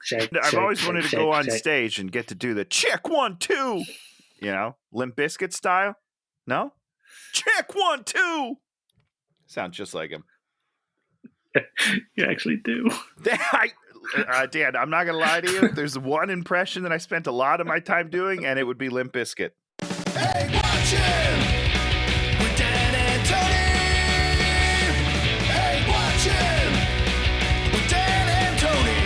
check. I've always check, wanted to check, go on check. stage and get to do the check 1, 2. You know, Limp Bizkit style. No, check 1, 2. Sounds just like him. You actually do. Dan, I'm not gonna lie to you. There's one impression that I spent a lot of my time doing, and it would be Limp Bizkit. Hey, watch it! With Dan and Tony! Hey, watch it! With Dan and Tony!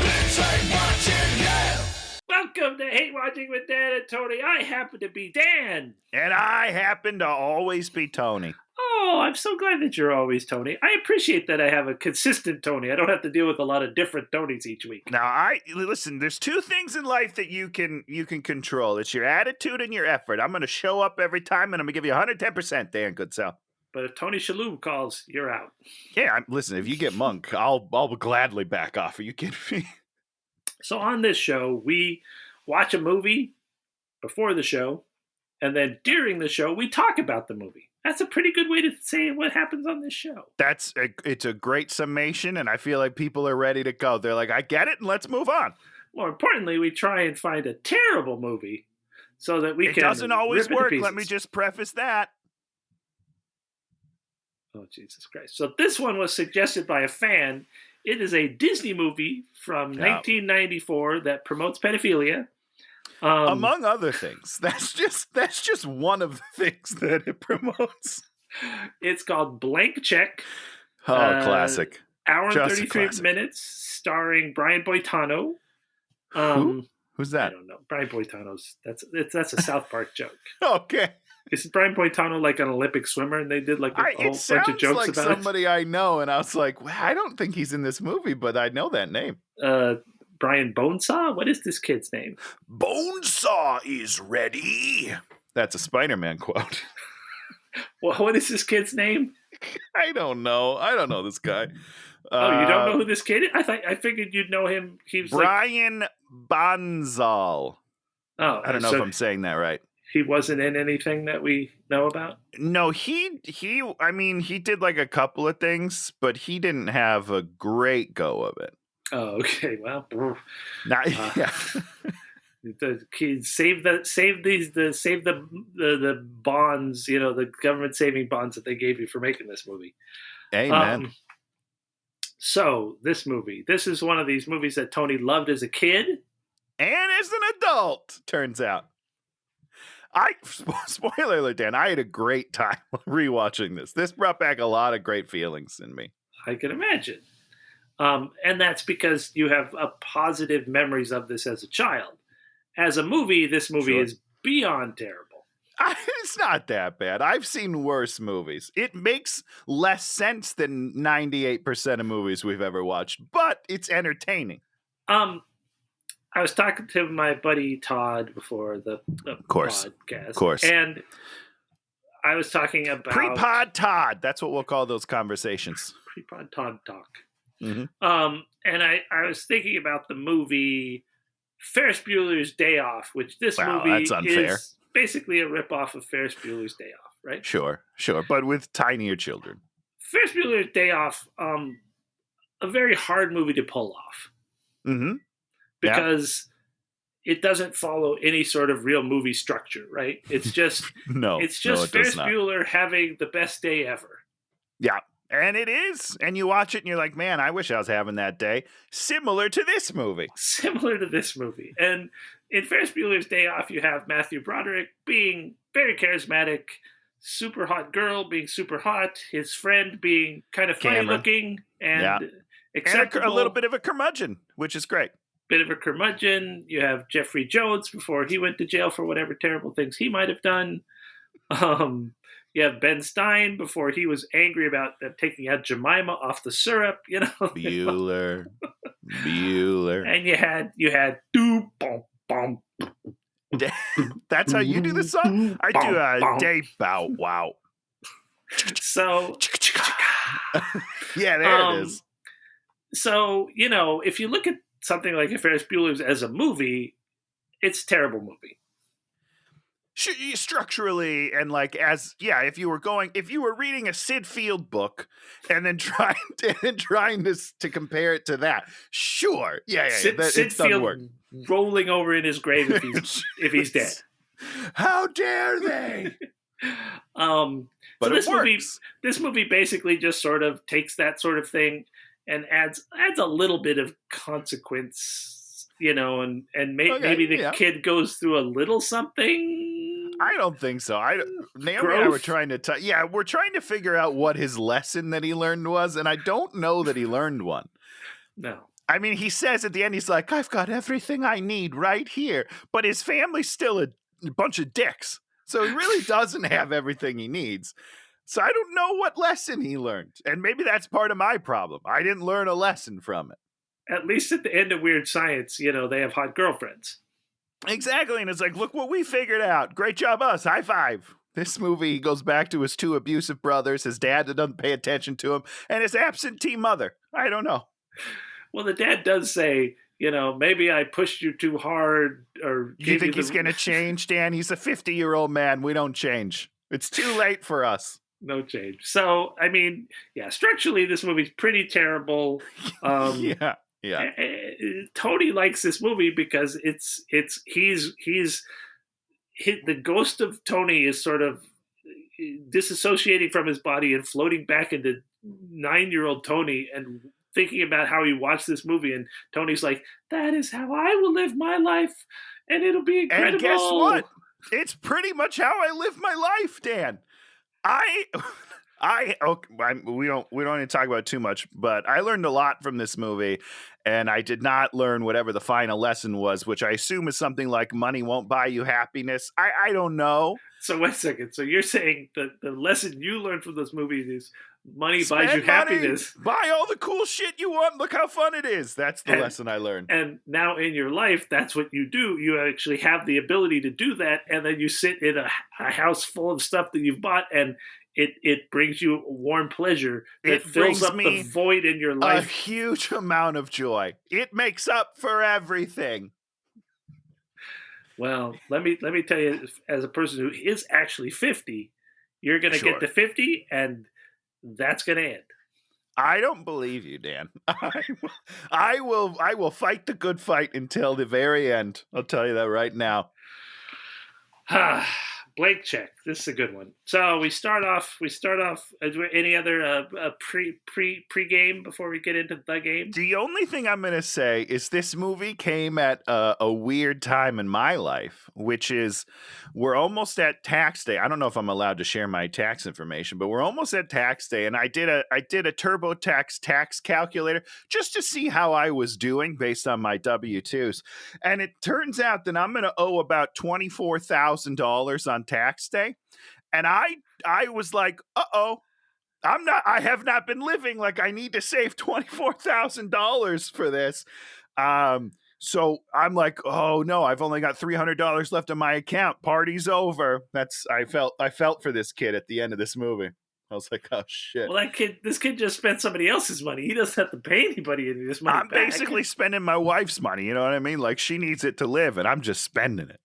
It's Hey, watch it, yeah! Welcome to Hate Watching with Dan and Tony. I happen to be Dan. And I happen to always be Tony. Oh, I'm so glad that you're always Tony. I appreciate that I have a consistent Tony. I don't have to deal with a lot of different Tonys each week. Now, listen, there's two things in life that you can control. It's your attitude and your effort. I'm going to show up every time, and I'm going to give you 110%, Dan Goodsell. But if Tony Shalhoub calls, you're out. Yeah, listen, if you get Monk, I'll gladly back off. Are you kidding me? So on this show, we watch a movie before the show, and then during the show, we talk about the movie. That's a pretty good way to say what happens on this show. It's a great summation, and I feel like people are ready to go. They're like, I get it, and let's move on. More importantly, we try and find a terrible movie so that we can. It doesn't always rip it to work. pieces. Let me just preface that. Oh, Jesus Christ. So this one was suggested by a fan. It is a Disney movie from 1994 that promotes pedophilia. Among other things. That's just one of the things that it promotes. It's called Blank Check. Oh, classic. Hour and Just 33 classic. minutes, starring Brian Boitano. Who's that? I don't know. Brian Boitano's that's a South Park joke. Okay. Is Brian Boitano like an Olympic swimmer, and they did like a whole bunch of jokes like about somebody I know, and I was like, well, I don't think he's in this movie, but I know that name. it? Brian Bonesaw? What is this kid's name? Bonesaw is ready. That's a Spider-Man quote. Well, what is this kid's name? I don't know this guy. Oh, you don't know who this kid is? I figured you'd know him. He was Brian Bonzal. Oh, I don't know if I'm saying that right. He wasn't in anything that we know about? No, he did like a couple of things, but he didn't have a great go of it. Oh, okay. Well, Yeah. The kids save the bonds, the government saving bonds that they gave you for making this movie. Amen. So this is one of these movies that Tony loved as a kid and as an adult, turns out. Spoiler alert, Dan, I had a great time rewatching this. This brought back a lot of great feelings in me. I can imagine. And that's because you have positive memories of this as a child. As a movie, this movie is beyond terrible. It's not that bad. I've seen worse movies. It makes less sense than 98% of movies we've ever watched, but it's entertaining. I was talking to my buddy Todd before the podcast. Of course. And I was talking about... Pre-pod Todd. That's what we'll call those conversations. Pre-pod Todd talk. Mm-hmm. And I was thinking about the movie Ferris Bueller's Day Off, which movie is basically a ripoff of Ferris Bueller's Day Off, right? Sure. But with tinier children. Ferris Bueller's Day Off, a very hard movie to pull off. Mm-hmm. Because it doesn't follow any sort of real movie structure, right? It's just Ferris Bueller having the best day ever. Yeah, and it is. And you watch it and you're like, man, I wish I was having that day. Similar to this movie. And in Ferris Bueller's Day Off, you have Matthew Broderick being very charismatic, super hot girl being super hot, his friend being kind of funny looking and acceptable. And a little bit of a curmudgeon, which is great. Bit of a curmudgeon. You have Jeffrey Jones before he went to jail for whatever terrible things he might have done. You have Ben Stein before he was angry about taking out Jemima off the syrup. Bueller. And you had do bum bum. That's how you do the song. I do a day bow wow. So yeah, there it is. So if you look at something like Ferris Bueller's as a movie, it's a terrible movie. structurally and like if you were reading a Sid Field book and then trying to compare it to that, sure, Sid it doesn't work. Rolling over in his grave if he's dead. How dare they? But so this movie basically just sort of takes that sort of thing and adds a little bit of consequence, and maybe the kid goes through a little something. I don't think so. Naomi and I were trying to we're trying to figure out what his lesson that he learned was, and I don't know that he learned one. No. I mean, he says at the end, he's like, I've got everything I need right here. But his family's still a bunch of dicks. So he really doesn't have everything he needs. So I don't know what lesson he learned. And maybe that's part of my problem. I didn't learn a lesson from it. At least at the end of Weird Science, they have hot girlfriends. Exactly. And it's like, look what we figured out. Great job, us. High five. This movie goes back to his 2 abusive brothers, his dad that doesn't pay attention to him, and his absentee mother. I don't know. Well, the dad does say, maybe I pushed you too hard. Or you think he's going to change, Dan? He's a 50-year-old man. We don't change. It's too late for us. No change. So, I mean, structurally, this movie's pretty terrible. Yeah. Tony likes this movie because the ghost of Tony is sort of disassociating from his body and floating back into 9-year-old Tony and thinking about how he watched this movie. And Tony's like, that is how I will live my life. And it'll be incredible. And guess what? It's pretty much how I live my life, Dan. We don't need to talk about it too much, but I learned a lot from this movie, and I did not learn whatever the final lesson was, which I assume is something like money won't buy you happiness. I don't know. So wait a second. So you're saying that the lesson you learned from this movie is money buys you happiness. Buy all the cool shit you want. Look how fun it is. That's the lesson I learned. And now in your life, that's what you do. You actually have the ability to do that, and then you sit in a house full of stuff that you've bought, and it brings you a warm pleasure that fills up the void in your life. A huge amount of joy. It makes up for everything. Well, let me tell you, as a person who is actually 50, you're going to get to 50, and that's going to end. I don't believe you, Dan. I will fight the good fight until the very end. I'll tell you that right now. Blank check. This is a good one. So we start off. Any other pre-game before we get into the game? The only thing I'm going to say is this movie came at a weird time in my life, which is we're almost at tax day. I don't know if I'm allowed to share my tax information, but we're almost at tax day, and I did a TurboTax tax calculator just to see how I was doing based on my W-2s, and it turns out that I'm going to owe about $24,000 on tax day. And I was like, I have not been living like I need to save $24,000 for this. So I'm like, oh no, I've only got $300 left in my account. Party's over. I felt for this kid at the end of this movie. I was like, oh shit. Well, this kid just spent somebody else's money. He doesn't have to pay anybody any of this money. I'm basically spending my wife's money. You know what I mean? Like she needs it to live, and I'm just spending it.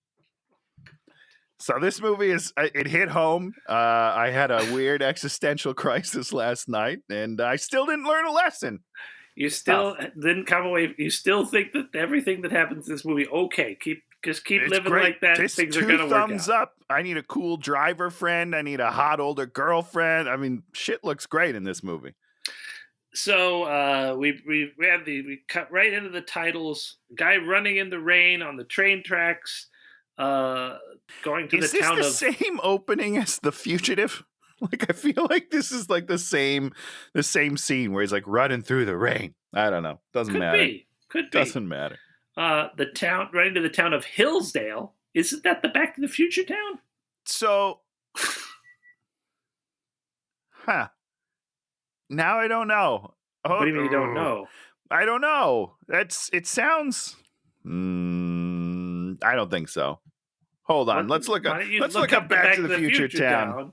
So this movie it hit home. I had a weird existential crisis last night, and I still didn't learn a lesson. You still didn't come away. You still think that everything that happens in this movie, okay, keep living great. Like that. Things are going to work out. Thumbs up. I need a cool driver friend. I need a hot older girlfriend. I mean, shit looks great in this movie. So we cut right into the titles. Guy running in the rain on the train tracks. Going to the town of... Is this the same opening as The Fugitive? Like, I feel like this is like the same scene where he's like running through the rain. I don't know. Doesn't matter. Could be. Doesn't matter. Right into the town of Hillsdale. Isn't that the Back to the Future town? So, now I don't know. What do you mean you don't know? I don't know. It sounds... I don't think so. Hold on. Let's look up Back to the Future town.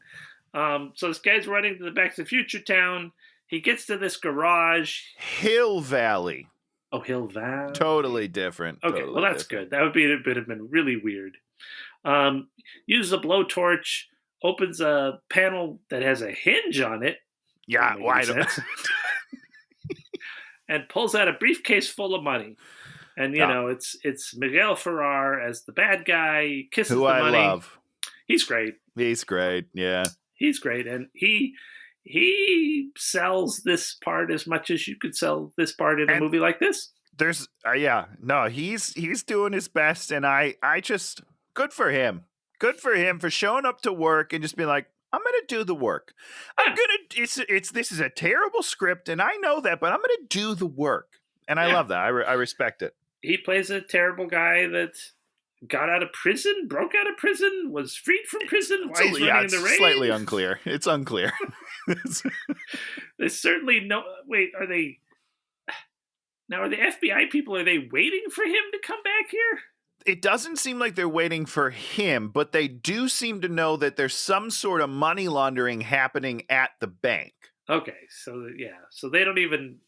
So this guy's running to the Back to the Future town. He gets to this garage. Hill Valley. Oh, Hill Valley. Totally different. Okay, well that's good. That would have been really weird. Uses a blowtorch, opens a panel that has a hinge on it. Yeah, why don't and pulls out a briefcase full of money. And it's Miguel Ferrer as the bad guy. He kisses who the I money. love. He's great. He's great. Yeah, he's great, and he sells this part as much as you could sell this part in a movie like this. There's he's doing his best, and I just good for him. Good for him for showing up to work and just being like, I'm gonna do the work. This is a terrible script, and I know that, but I'm gonna do the work, and I love that. I respect it. He plays a terrible guy that got out of prison, broke out of prison, was freed from prison. Why he's running in the rain? Slightly unclear. It's unclear. There's certainly no. Wait, are they? Now, are the FBI people? Are they waiting for him to come back here? It doesn't seem like they're waiting for him, but they do seem to know that there's some sort of money laundering happening at the bank. Okay, so they don't even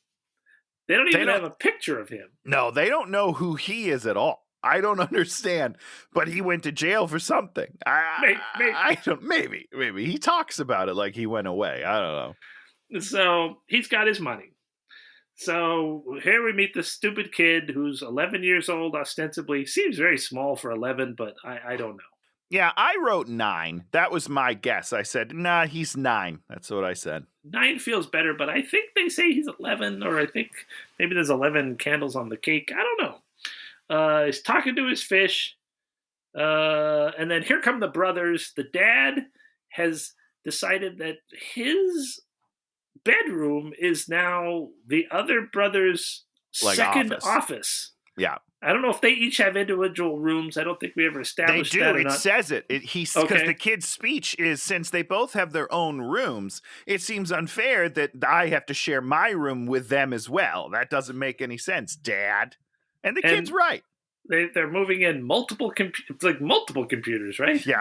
have a picture of him. No, they don't know who he is at all. I don't understand, but he went to jail for something. Maybe he talks about it like he went away. I don't know. So he's got his money. So here we meet this stupid kid who's 11 years old, ostensibly. Seems very small for 11, but I don't know. Yeah, I wrote 9. That was my guess. I said, nah, he's 9. That's what I said. 9 feels better, but I think they say he's 11, or I think maybe there's 11 candles on the cake. I don't know. He's talking to his fish. And then here come the brothers. The dad has decided that his bedroom is now the other brother's second office. Yeah. I don't know if they each have individual rooms. I don't think we ever established that. They do. It says it. Because the kid's speech is, since they both have their own rooms, it seems unfair that I have to share my room with them as well. That doesn't make any sense, Dad. And the kid's right. They're moving in multiple computers, right? Yeah,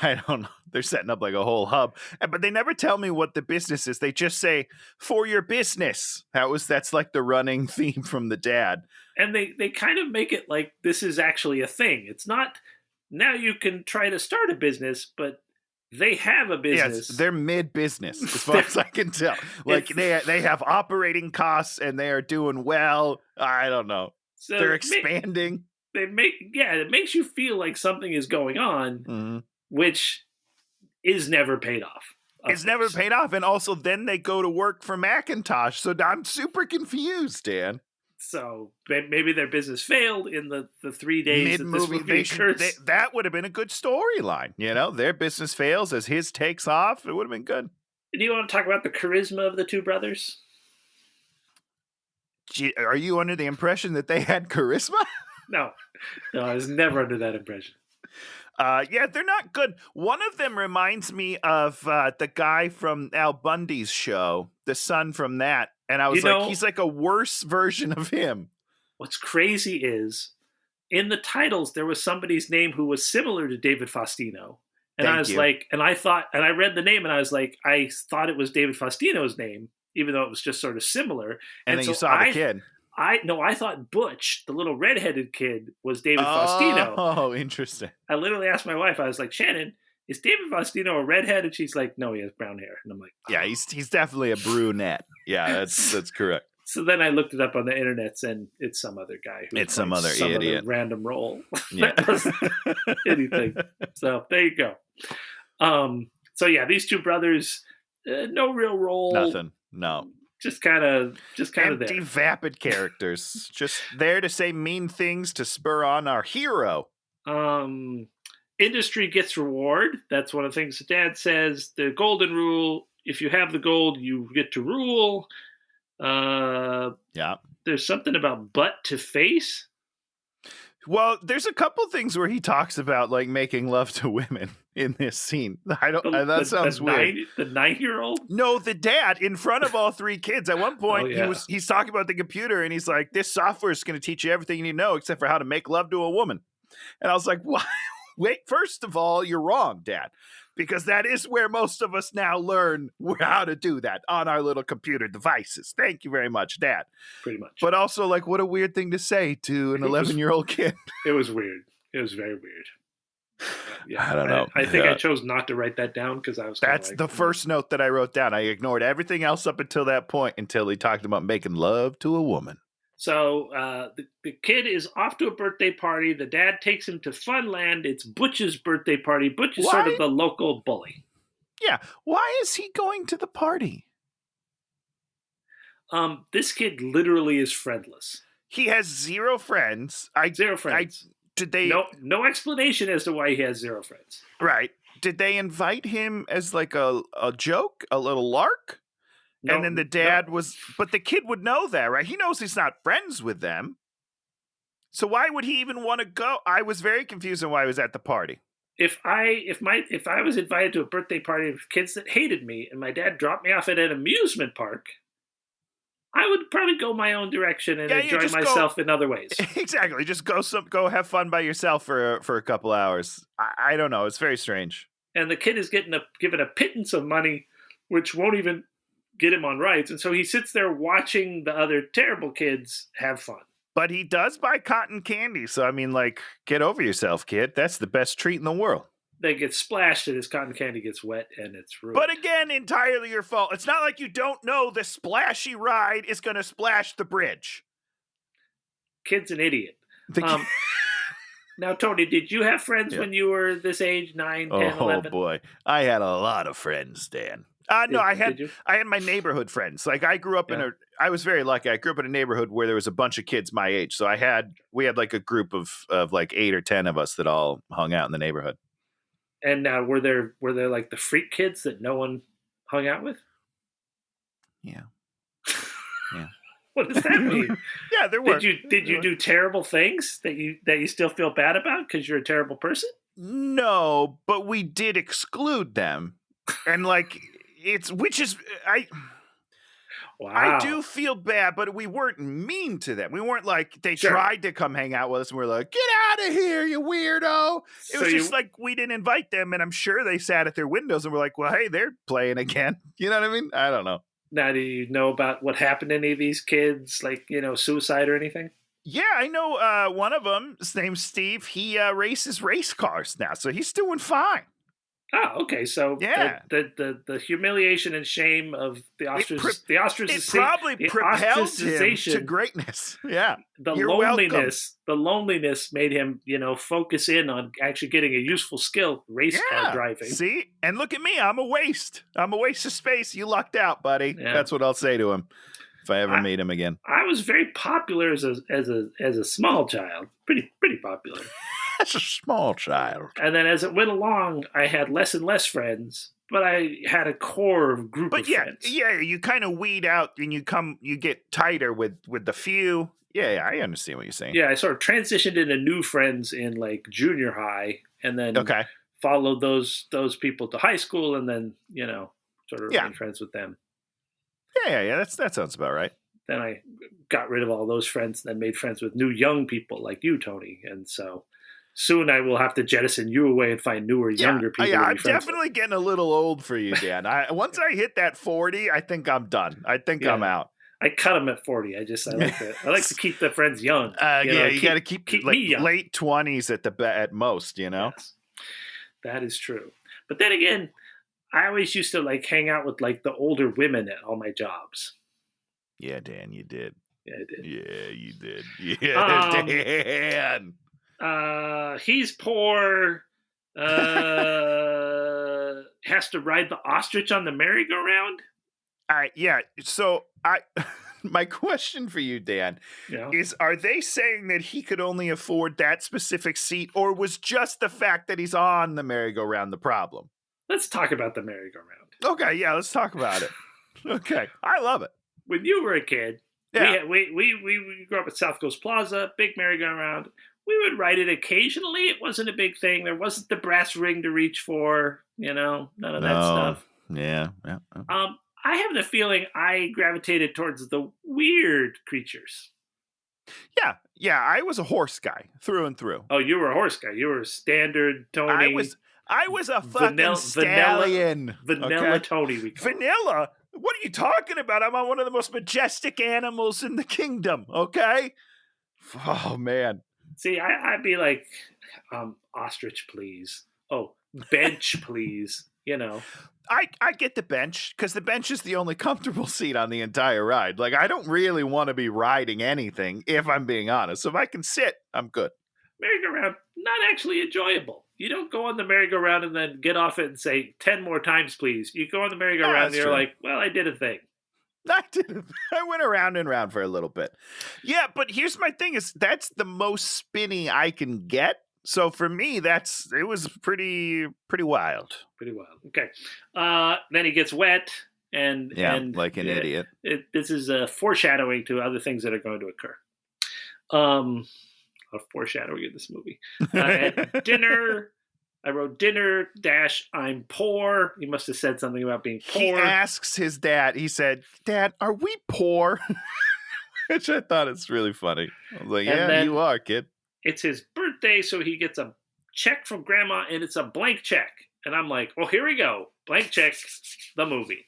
I don't know. They're setting up like a whole hub, but they never tell me what the business is. They just say, "For your business." That's like the running theme from the dad. And they kind of make it like this is actually a thing. It's not now you can try to start a business, but they have a business. Yes, they're mid-business, as far as I can tell. Like they have operating costs and they are doing well. I don't know. So they're expanding. It makes you feel like something is going on, which is never paid off. It's never paid off, and also then they go to work for Macintosh. So I'm super confused, Dan. So maybe their business failed in the 3 days that this movie occurs. That would have been a good storyline. Their business fails as his takes off. It would have been good. Do you want to talk about the charisma of the two brothers? Are you under the impression that they had charisma? No, I was never under that impression. They're not good. One of them reminds me of the guy from Al Bundy's show, the son from that. And I was he's like a worse version of him. What's crazy is, in the titles, there was somebody's name who was similar to David Faustino. And I read the name and I was like, I thought it was David Faustino's name, even though it was just sort of similar. And then you saw the kid. I thought Butch, the little redheaded kid, was David Faustino. Oh, interesting. I literally asked my wife, I was like, Shannon, is David Faustino a redhead? And she's like, no, he has brown hair. And I'm like, yeah, he's definitely a brunette. Yeah, that's correct. So then I looked it up on the internets, and it's some other guy. It's some other idiot. Other random role. Yeah. That doesn't anything. So there you go. So yeah, these two brothers, no real role. Nothing. No. Just kind of empty, there. Vapid characters, just there to say mean things to spur on our hero. Industry gets reward. That's one of the things the dad says. The golden rule: if you have the gold, you get to rule. Yeah. There's something about butt to face. Well, there's a couple things where he talks about like making love to women in this scene. That sounds weird. The 9-year-old? No, the dad in front of all 3 kids. At one point, he's talking about the computer, and he's like, "This software is going to teach you everything you need to know, except for how to make love to a woman." And I was like, "What? Wait, first of all, you're wrong, Dad, because that is where most of us now learn how to do that on our little computer devices. Thank you very much, Dad." Pretty much. But also, like, what a weird thing to say to an 11-year-old kid. It was weird. It was very weird. I don't know. I think I chose not to write that down because I was. That's the first note that I wrote down. I ignored everything else up until that point until he talked about making love to a woman. So the kid is off to a birthday party. The dad takes him to Funland. It's Butch's birthday party. Butch is sort of the local bully. Yeah. Why is he going to the party? This kid literally is friendless. He has zero friends. Zero friends. Did they? No explanation as to why he has zero friends. Right. Did they invite him as like a joke, a little lark? No, and then the dad was, but the kid would know that, right? He knows he's not friends with them. So why would he even want to go? I was very confused on why he was at the party. If I was invited to a birthday party of kids that hated me and my dad dropped me off at an amusement park, I would probably go my own direction and enjoy myself in other ways. Exactly. Just go have fun by yourself for a couple hours. I don't know. It's very strange. And the kid is given a pittance of money, which won't even get him on rides. And so he sits there watching the other terrible kids have fun. But he does buy cotton candy. So, I mean, like, get over yourself, kid. That's the best treat in the world. They get splashed and his cotton candy gets wet and it's ruined. But again, entirely your fault. It's not like you don't know the splashy ride is going to splash the bridge. Kid's an idiot. Now, Tony, did you have friends when you were this age, 9, 10, 11? Oh, boy. I had a lot of friends, Dan. No, I had my neighborhood friends. Like I grew up I was very lucky. I grew up in a neighborhood where there was a bunch of kids my age. So we had like a group of like 8 or 10 of us that all hung out in the neighborhood. And were there like the freak kids that no one hung out with? Yeah. Yeah. What does that mean? Yeah, there were. Did you do terrible things that you still feel bad about because you're a terrible person? No, but we did exclude them. And like Wow. I do feel bad, but we weren't mean to them. We weren't like they tried to come hang out with us and we're like, get out of here, you weirdo. It was just like we didn't invite them, and I'm sure they sat at their windows and were like, well, hey, they're playing again. You know what I mean? I don't know. Now, do you know about what happened to any of these kids, like, suicide or anything? Yeah, I know one of them. His name's Steve. He races race cars now, so he's doing fine. Oh, okay. So the humiliation and shame of the ostracization. It probably propelled him to greatness. Yeah. The loneliness made him, focus in on actually getting a useful skill, race car driving. See? And look at me. I'm a waste. I'm a waste of space. You lucked out, buddy. Yeah. That's what I'll say to him if I ever meet him again. I was very popular as a small child. Pretty popular. As a small child. And then as it went along, I had less and less friends, but I had a core group of friends. Yeah, you kind of weed out and you get tighter with the few. Yeah, I understand what you're saying. Yeah, I sort of transitioned into new friends in like junior high and then followed those people to high school and then, sort of remained friends with them. Yeah, that sounds about right. Then I got rid of all those friends and then made friends with new young people like you, Tony. And so soon I will have to jettison you away and find newer, younger people. Yeah, I'm definitely getting a little old for you, Dan. Once I hit that 40, I think I'm done. I think I'm out. I cut them at 40. I like to keep the friends young. You got to keep like, me young. Late 20s at most, Yes, that is true. But then again, I always used to like hang out with like the older women at all my jobs. Yeah, Dan, you did. Yeah, I did. Yeah, you did. Yeah, Dan. He's poor. Has to ride the ostrich on the merry-go-round. Yeah. So my question for you, Dan, is: are they saying that he could only afford that specific seat, or was just the fact that he's on the merry-go-round the problem? Let's talk about the merry-go-round. Okay, yeah, let's talk about it. Okay, I love it. When you were a kid, we grew up at South Coast Plaza, big merry-go-round. We would ride it occasionally. It wasn't a big thing. There wasn't the brass ring to reach for, none of that stuff. Yeah. I have the feeling I gravitated towards the weird creatures. Yeah. I was a horse guy through and through. Oh, you were a horse guy. You were a standard Tony. I was a fucking stallion. Vanilla Tony. Vanilla? What are you talking about? I'm on one of the most majestic animals in the kingdom, okay? Oh, man. See, I'd be like, ostrich, please. Oh, bench, please. You know. I get the bench because the bench is the only comfortable seat on the entire ride. Like, I don't really want to be riding anything, if I'm being honest. So if I can sit, I'm good. Merry-go-round, not actually enjoyable. You don't go on the merry-go-round and then get off it and say 10 more times, please. You go on the merry-go-round and you're true. like, well, I did a thing. I went around and around for a little bit. Yeah, but here's my thing: is that's the most spinny I can get. So for me, it was pretty wild. Pretty wild. Okay. Then he gets wet, and like an idiot. This is a foreshadowing to other things that are going to occur. A foreshadowing in this movie. At dinner, I wrote dinner - I'm poor. He must have said something about being poor. He asks his dad. He said, "Dad, are we poor?" Which I thought is really funny. I was like, "Yeah, you are, kid." It's his birthday, so he gets a check from grandma, and it's a blank check. And I'm like, well, here we go. Blank check, the movie.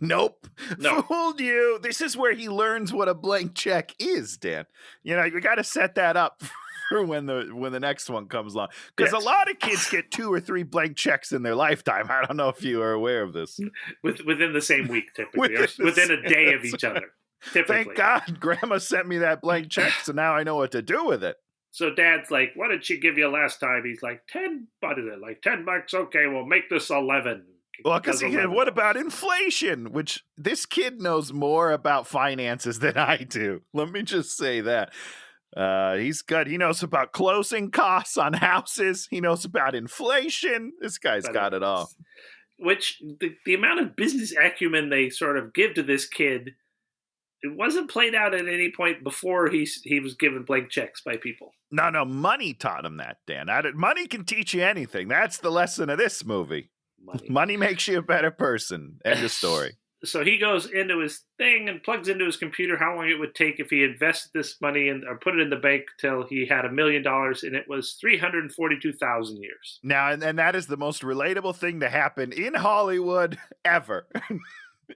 Nope. No. Fooled you. This is where he learns what a blank check is, Dan. You got to set that up for when the next one comes along. Because a lot of kids get 2 or 3 blank checks in their lifetime. I don't know if you are aware of this. Within the same week, typically. within a day of each other. Typically. Thank God Grandma sent me that blank check, so now I know what to do with it. So Dad's like, what did she give you last time? He's like, 10, what is it? Like $10? Okay, we'll make this 11. Well, because what about inflation? Which this kid knows more about finances than I do. Let me just say that. He's good. He knows about closing costs on houses. He knows about inflation. This guy's got it all. Which, the amount of business acumen they sort of give to this kid, it wasn't played out at any point before he was given blank checks by people. No, money taught him that, Dan. Money can teach you anything. That's the lesson of this movie. Money makes you a better person. End of story. So he goes into his thing and plugs into his computer how long it would take if he invested this money or put it in the bank till he had $1 million, and it was 342,000 years. Now, and that is the most relatable thing to happen in Hollywood ever.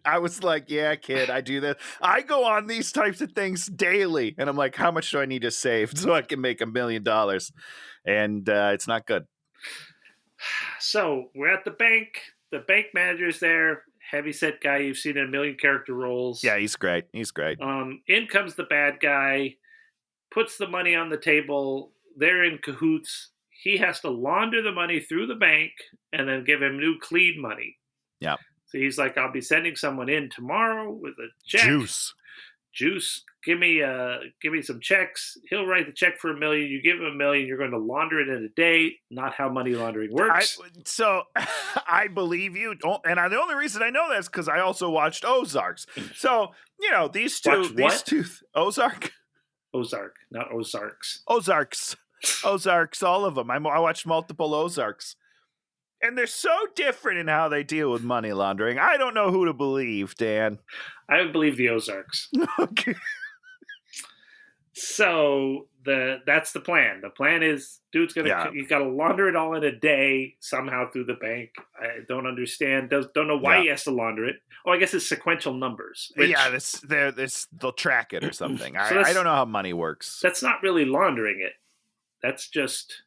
I was like, yeah, kid, I do this. I go on these types of things daily, and I'm like, how much do I need to save so I can make $1 million? And it's not good. So we're at the bank. The bank manager's there. Heavyset guy you've seen in a million character roles. Yeah, he's great. In comes the bad guy, puts the money on the table. They're in cahoots. He has to launder the money through the bank and then give him new clean money. Yeah. So he's like, I'll be sending someone in tomorrow with a check. Juice. Give me some checks. He'll write the check for $1 million. You give him $1 million. You're going to launder it in a day. Not how money laundering works. I believe you. And the only reason I know that is because I also watched Ozarks. So these two. Ozark, not Ozarks. Ozarks. All of them. I watched multiple Ozarks. And they're so different in how they deal with money laundering. I don't know who to believe, Dan. I would believe the Ozarks. Okay. So that's the plan. The plan is he's got to launder it all in a day somehow through the bank. I don't understand. Don't know why he has to launder it. Oh, I guess it's sequential numbers. They'll track it or something. I don't know how money works. That's not really laundering it. That's just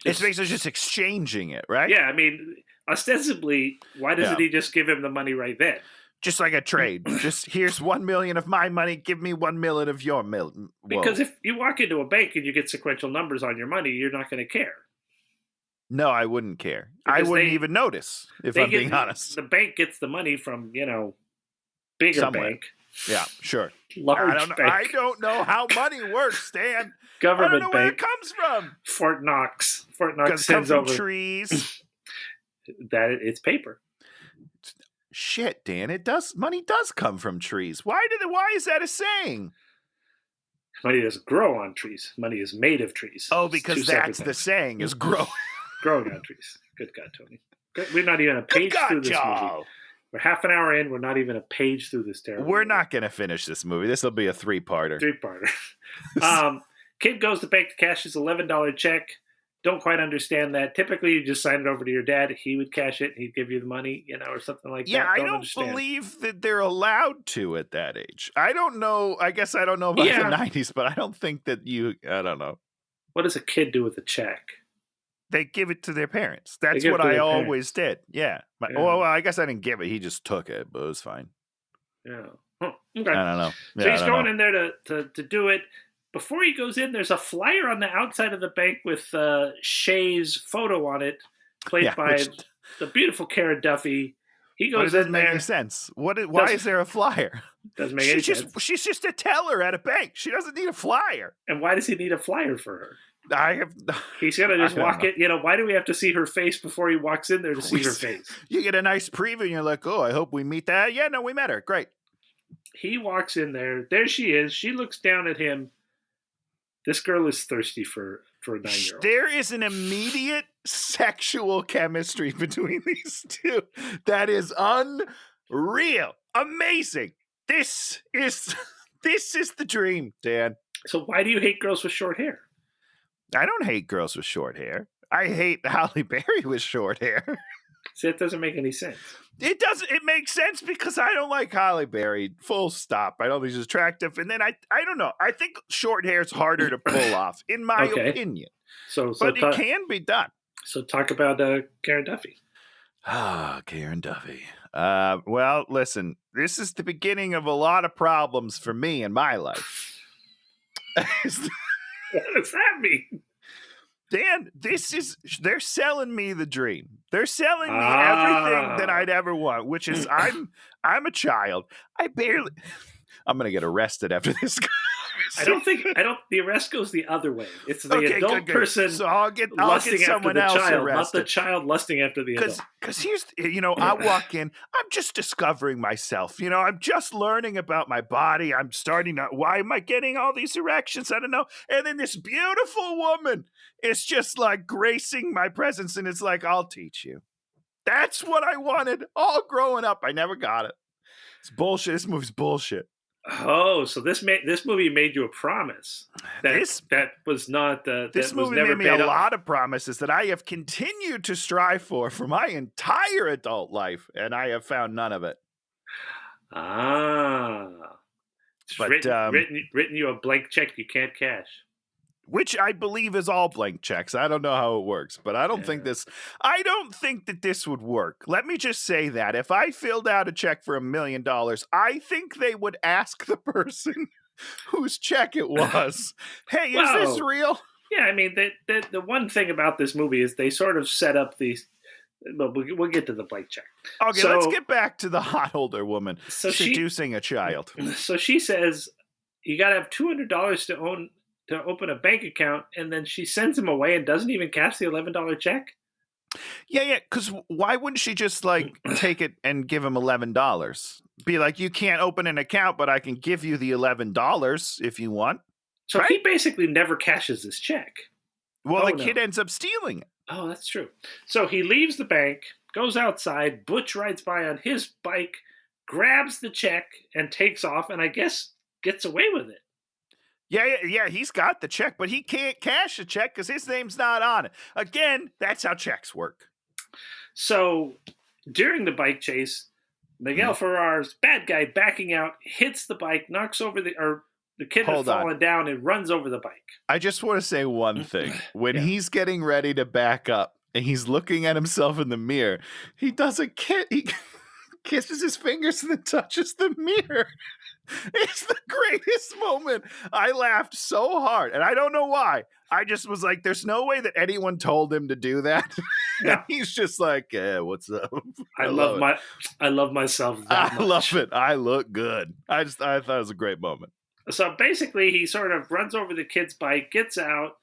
it's basically just exchanging it, right? Yeah, I mean, ostensibly, why doesn't he just give him the money right then? Just like a trade. Just here's $1 million of my money. Give me $1 million of your million. Because if you walk into a bank and you get sequential numbers on your money, you're not going to care. No, I wouldn't care. I wouldn't even notice, if I'm being honest. The bank gets the money from, bigger bank. Yeah, sure. Large bank. I don't know how money works, Dan. Government I don't know bank. where it comes from. Fort Knox. Fort Does Knox it come sends from over trees? It's paper. Shit, Dan, it does. Money does come from trees. Why is that a saying? Money doesn't grow on trees. Money is made of trees. Oh, because that's the saying, is growing. Growing on trees. Good God, Tony. We're not even a page through this movie. We're half an hour in. We're not even a page through this terrible We're movie. not going to finish this movie. This will be a 3-parter. Kid goes to bank to cash his $11 check. Don't quite understand that. Typically, you just sign it over to your dad. He would cash it, and he'd give you the money, or something like that. Yeah, I don't believe that they're allowed to at that age. I don't know. I guess I don't know about the 90s, but I don't think that I don't know. What does a kid do with a check? They give it to their parents. That's give it what to I their always did. Yeah. Yeah. Well, I guess I didn't give it. He just took it, but it was fine. Yeah. Huh. Okay. I don't know. So he's going in there to do it. Before he goes in, there's a flyer on the outside of the bank with Shay's photo on it, played by the beautiful Cara Duffy. He goes doesn't in make there. any sense. Why is there a flyer? Doesn't make any sense. She's just a teller at a bank. She doesn't need a flyer. And why does he need a flyer for her? He's gonna just walk in. Why do we have to see her face before he walks in there to see her face? You get a nice preview and you're like, oh, I hope we meet that. Yeah, no, we met her. Great. He walks in there. There she is. She looks down at him. This girl is thirsty for a 9-year-old. There is an immediate sexual chemistry between these two that is unreal. Amazing. This is the dream, Dan. So why do you hate girls with short hair? I don't hate girls with short hair. I hate Halle Berry with short hair. See, that doesn't make any sense. It doesn't. It makes sense because I don't like Halle Berry. Full stop. I don't think she's attractive. And then I don't know. I think short hair is harder to pull off, in my opinion. But it can be done. So talk about Karen Duffy. Karen Duffy. Well, listen. This is the beginning of a lot of problems for me in my life. What does that mean? Dan, they're selling me the dream. They're selling me everything that I'd ever want, which is I'm a child. I'm going to get arrested after this. The arrest goes the other way. It's the adult person so I'll get lusting someone after the else child, arrested. not the child lusting after the adult. Because here's, I walk in, I'm just discovering myself. I'm just learning about my body. I'm starting to, why am I getting all these erections? I don't know. And then this beautiful woman is just like gracing my presence. And it's like, I'll teach you. That's what I wanted all growing up. I never got it. It's bullshit. This movie's bullshit. Oh, so this movie made you a promise. That was not this movie made me a lot of promises that I have continued to strive for my entire adult life, and I have found none of it. It's written you a blank check you can't cash. Which I believe is all blank checks. I don't know how it works, but I don't think that this would work. Let me just say that if I filled out a check for $1 million, I think they would ask the person whose check it was, hey, is this real? Yeah, I mean, the one thing about this movie is they sort of set up these. But we'll get to the blank check. Okay, let's get back to the hot older woman seducing a child. So she says, you got to have $200 to open a bank account, and then she sends him away and doesn't even cash the $11 check. Yeah, because why wouldn't she just take it and give him $11? Be like, you can't open an account, but I can give you the $11 if you want. So he basically never cashes his check. Well, the kid ends up stealing it. Oh, that's true. So he leaves the bank, goes outside, Butch rides by on his bike, grabs the check, and takes off, and I guess gets away with it. Yeah, he's got the check, but he can't cash the check because his name's not on it. Again, that's how checks work. So during the bike chase, Miguel Ferrar's bad guy backing out, hits the bike, knocks over the kid has fallen down and runs over the bike. I just want to say one thing. When he's getting ready to back up and he's looking at himself in the mirror, he kisses his fingers and then touches the mirror. It's the greatest moment. I laughed so hard, and I don't know why. I just was like, there's no way that anyone told him to do that. And he's just like, what's up? I love myself that much. I love it. I look good. I thought it was a great moment. So basically, he sort of runs over the kid's bike, gets out,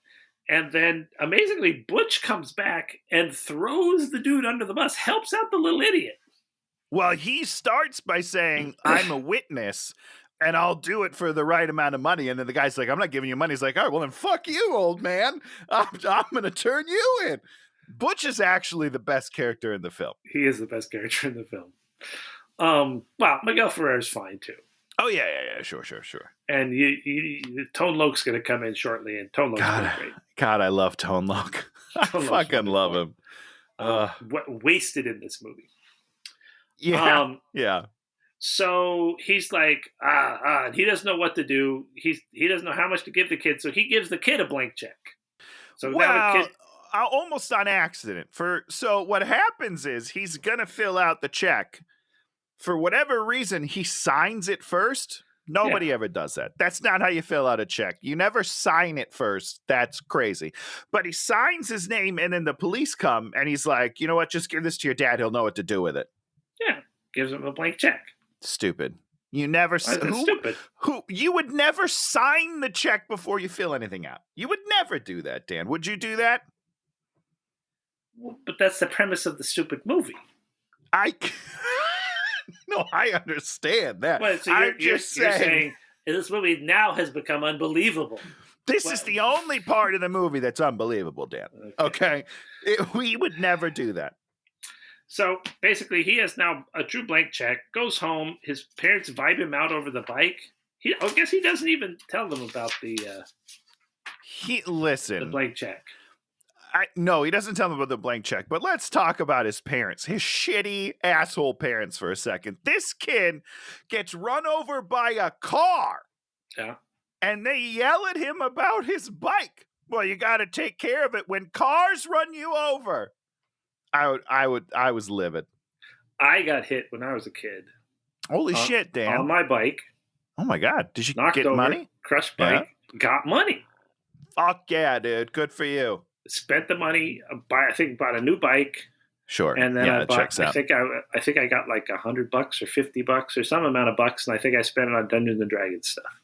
and then amazingly, Butch comes back and throws the dude under the bus, helps out the little idiot. Well, he starts by saying, I'm a witness, and I'll do it for the right amount of money. And then the guy's like, I'm not giving you money. He's like, all right, well, then fuck you, old man. I'm going to turn you in. Butch is actually the best character in the film. He is the best character in the film. Well, Miguel Ferrer is fine, too. Oh, yeah, sure. And Tone Loc's going to come in shortly, and Tone Loc's great. God, I love Tone Loc. I fucking love him. Wasted in this movie. Yeah. So he's like, and he doesn't know what to do. He doesn't know how much to give the kid, so he gives the kid a blank check. So now the kid. Almost on accident. So what happens is he's gonna fill out the check. For whatever reason, he signs it first. Nobody ever does that. That's not how you fill out a check. You never sign it first. That's crazy. But he signs his name, and then the police come, and he's like, you know what? Just give this to your dad. He'll know what to do with it. Yeah, gives him a blank check. Stupid. You never. Stupid. You would never sign the check before you fill anything out. You would never do that, Dan. Would you do that? But that's the premise of the stupid movie. No, I understand that. Well, so you're saying this movie now has become unbelievable. This is the only part of the movie that's unbelievable, Dan. Okay? We would never do that. So basically, he has now a true blank check, goes home, his parents vibe him out over the bike. I guess he doesn't even tell them about the blank check. No, he doesn't tell them about the blank check, but let's talk about his parents, his shitty asshole parents for a second. This kid gets run over by a car. Yeah. And they yell at him about his bike. Well, you got to take care of it when cars run you over. I was livid. I got hit when I was a kid. Holy shit, Dan. On my bike. Oh my God. Did you get over, money? Crushed bike. Yeah. Got money. Fuck yeah, dude. Good for you. Spent the money. I think bought a new bike. Sure. And then that checks out. I think I got like $100 or $50 or some amount of bucks, and I think I spent it on Dungeons and Dragons stuff.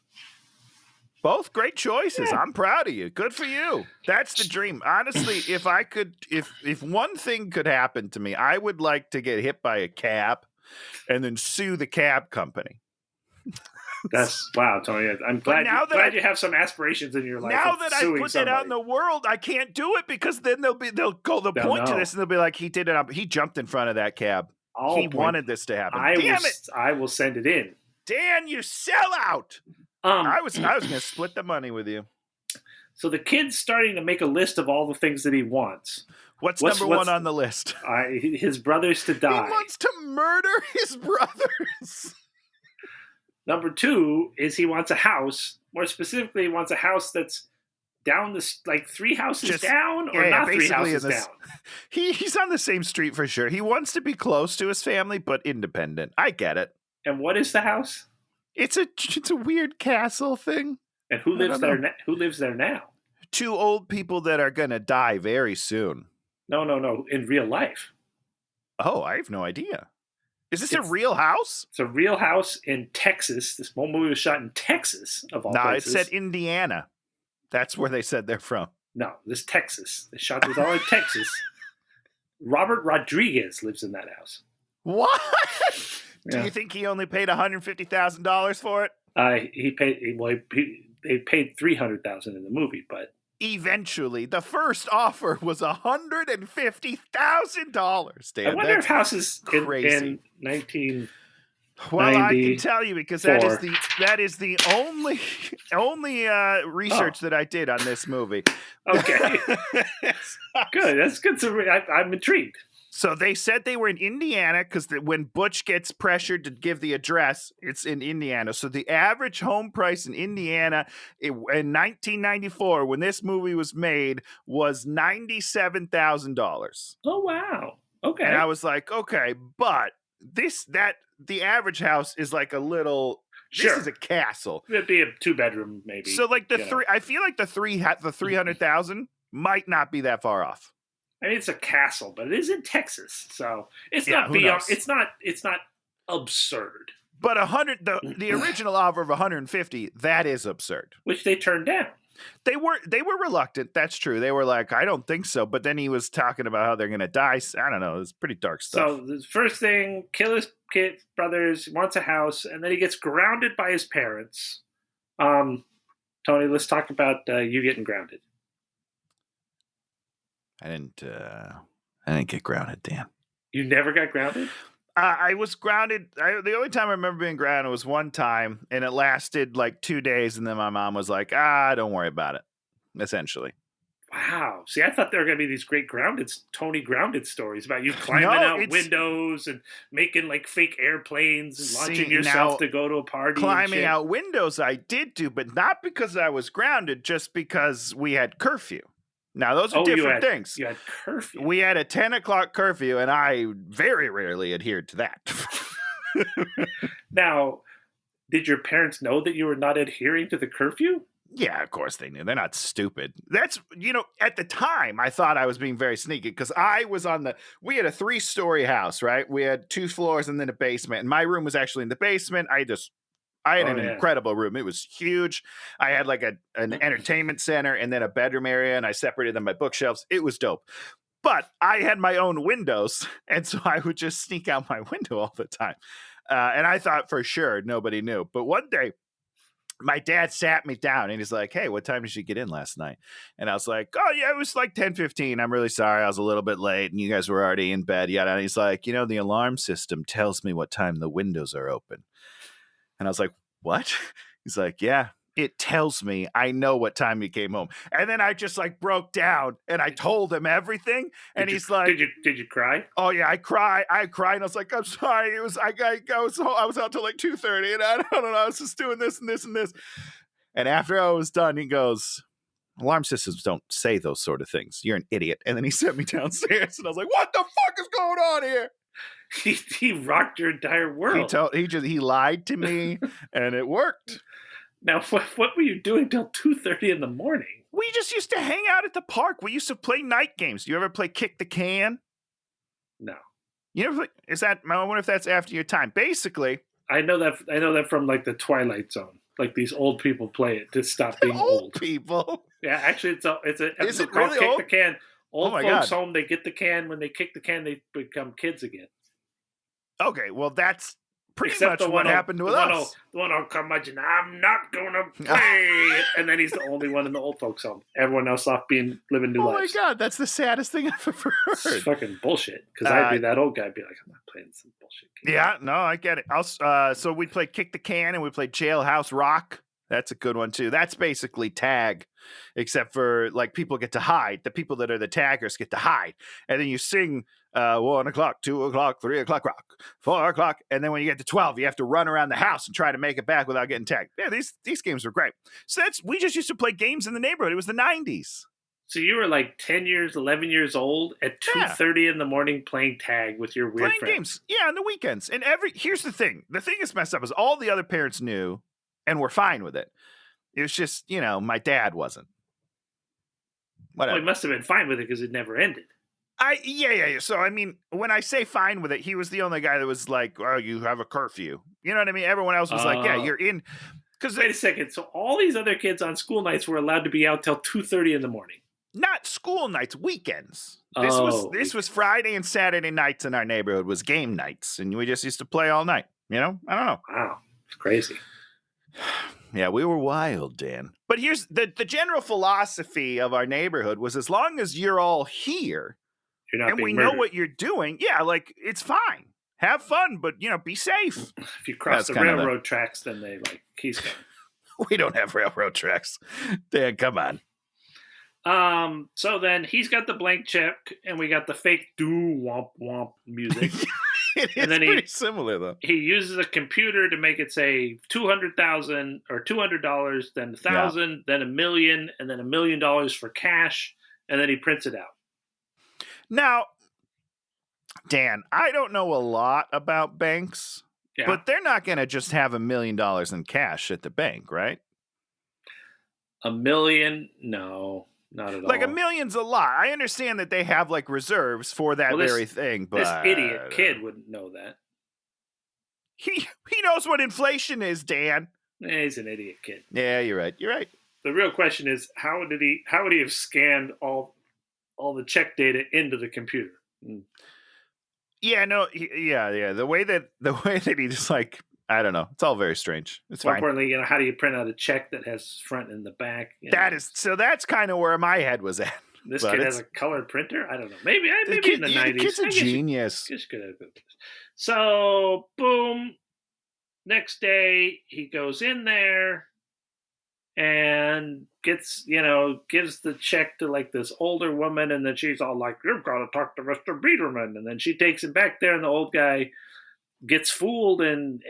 Both great choices. Yeah. I'm proud of you. Good for you. That's the dream. Honestly, if one thing could happen to me, I would like to get hit by a cab and then sue the cab company. That's wow, Tony. I'm glad you have some aspirations in your life. Now that I put that out in the world, I can't do it because then they'll point to this and they'll be like, he did it. He jumped in front of that cab. He wanted this to happen. Damn it! I will send it in. Dan, you sell out. I was going to split the money with you. So the kid's starting to make a list of all the things that he wants. What's number one on the list? His brothers to die. He wants to murder his brothers. Number 2 is he wants a house. More specifically, he wants a house that's down like 3 houses down, or not 3 houses down. He's on the same street for sure. He wants to be close to his family, but independent. I get it. And what is the house? It's a weird castle thing. And who lives there? Who lives there now? 2 old people that are gonna die very soon. No. In real life. Oh, I have no idea. Is this a real house? It's a real house in Texas. This whole movie was shot in Texas, of all places. No, it said Indiana. That's where they said they're from. No, this is Texas. They shot this all in Texas. Robert Rodriguez lives in that house. What? Do you think he only paid $150,000 for it? They paid $300,000 in the movie, but eventually, the first offer was $150,000. I wonder if houses in 19. Well, I can tell you because that is the only research that I did on this movie. Okay, good. That's good. So I'm intrigued. So they said they were in Indiana because when Butch gets pressured to give the address, it's in Indiana. So the average home price in Indiana in 1994, when this movie was made, was $97,000. Oh, wow. Okay. And I was like, okay, but the averge house is like a little. Sure. This is a castle. It'd be a 2-bedroom, maybe. So like I feel like the 300,000 might not be that far off. I mean, it's a castle, but it is in Texas, so it's not beyond. It's not absurd. But the original offer of 150, that is absurd. Which they turned down. They were reluctant. That's true. They were like, I don't think so. But then he was talking about how they're going to die. I don't know. It's pretty dark stuff. So the first thing, kill his brothers, wants a house, and then he gets grounded by his parents. Tony, let's talk about you getting grounded. I didn't get grounded, Dan. You never got grounded? I was grounded. The only time I remember being grounded was one time, and it lasted like 2 days, and then my mom was like, don't worry about it, essentially. Wow. See, I thought there were going to be these great Tony grounded stories about you climbing out windows and making like fake airplanes and launching yourself to go to a party. Climbing out windows I did do, but not because I was grounded, just because we had curfew. Now, those are different things. You had curfew. We had a 10 o'clock curfew, and I very rarely adhered to that. Now, did your parents know that you were not adhering to the curfew? Yeah, of course they knew. They're not stupid. That's, at the time, I thought I was being very sneaky because I was we had a 3-story house, right? We had 2 floors and then a basement. And my room was actually in the basement. I had an incredible room. It was huge. I had like an entertainment center and then a bedroom area, and I separated them by bookshelves. It was dope. But I had my own windows, and so I would just sneak out my window all the time. And I thought for sure nobody knew. But one day, my dad sat me down and he's like, hey, what time did you get in last night? And I was like, oh, yeah, it was like 10:15. I'm really sorry. I was a little bit late and you guys were already in bed. Yada. And he's like, the alarm system tells me what time the windows are open. And I was like, what? He's like, yeah, it tells me. I know what time you came home. And then I just like broke down and I told him everything. And he's like, did you cry? Oh yeah, I cried. And I was like, I'm sorry. I was out till like 2:30 and I don't know. I was just doing this and this and this. And after I was done, he goes, alarm systems don't say those sort of things. You're an idiot. And then he sent me downstairs and I was like, what the fuck is going on here? He rocked your entire world. He lied to me and it worked. Now, what were you doing till 2:30 in the morning? We just used to hang out at the park. We used to play night games. Do you ever play Kick the Can? No. You ever play, I wonder if that's after your time. Basically, I know that from like the Twilight Zone. Like these old people play it to stop being old. People. Yeah, actually, it's an Is it called really Kick old? the Can. Old folks God. home, they get the can. When they kick the can, they become kids again. Okay, well, that's pretty Except much what happened with us. The one will come and I'm not going to play. And then he's the only one in the old folks home. Everyone else off living new lives. Oh my God, that's the saddest thing I've ever heard. It's fucking bullshit. Because I'd be that old guy. I'd be like, I'm not playing some bullshit game. Yeah, no, I get it. So we played Kick the Can and we played Jailhouse Rock. That's a good one too. That's basically tag, except for like people get to hide. The people that are the taggers get to hide. And then you sing 1 o'clock, 2 o'clock, 3 o'clock rock, 4 o'clock. And then when you get to 12, you have to run around the house and try to make it back without getting tagged. Yeah, these games were great. So we just used to play games in the neighborhood. It was the 90s. So you were like 10 years, 11 years old at 2:30 in the morning playing tag with your weird friends. Games. Yeah, on the weekends. And here's the thing. The thing that's messed up is all the other parents knew and were fine with it. It was just, my dad wasn't. Whatever. Well, he must have been fine with it because it never ended. Yeah. So, I mean, when I say fine with it, he was the only guy that was like, oh, you have a curfew. You know what I mean? Everyone else was like, yeah, you're in. Wait a second. So all these other kids on school nights were allowed to be out till 2:30 in the morning. Not school nights, weekends. This was Friday and Saturday nights in our neighborhood was game nights. And we just used to play all night. I don't know. Wow. It's crazy. Yeah, we were wild, Dan. But here's the general philosophy of our neighborhood was as long as you're all here you're not and we murdered. know what you're doing, yeah, like it's fine. Have fun, but be safe. If you cross the railroad tracks, then they he's coming. We don't have railroad tracks. Dan, come on. So then he's got the blank check and we got the fake womp womp music. It is pretty similar, though. He uses a computer to make it say 200,000 or $200, then 1,000, then $1 million, and then $1 million for cash, and then he prints it out. Now, Dan, I don't know a lot about banks, but they're not going to just have $1 million in cash at the bank, right? $1 million? No. Not at all. Like $1 million's a lot. I understand that they have reserves for that very thing, but this idiot kid wouldn't know that. He knows what inflation is, Dan. He's an idiot kid. Yeah, you're right. The real question is how would he have scanned all the check data into the computer? Yeah, no, yeah. The way that he just I don't know. It's all very strange. It's More fine. importantly, how do you print out a check that has front and the back? That's kind of where my head was at. This kid has a color printer? I don't know. Maybe in the 90s. The kid's a genius. So, boom. Next day, he goes in there and gives the check to this older woman, and then she's all like, "You've got to talk to Mr. Biederman." And then she takes him back there, and the old guy gets fooled and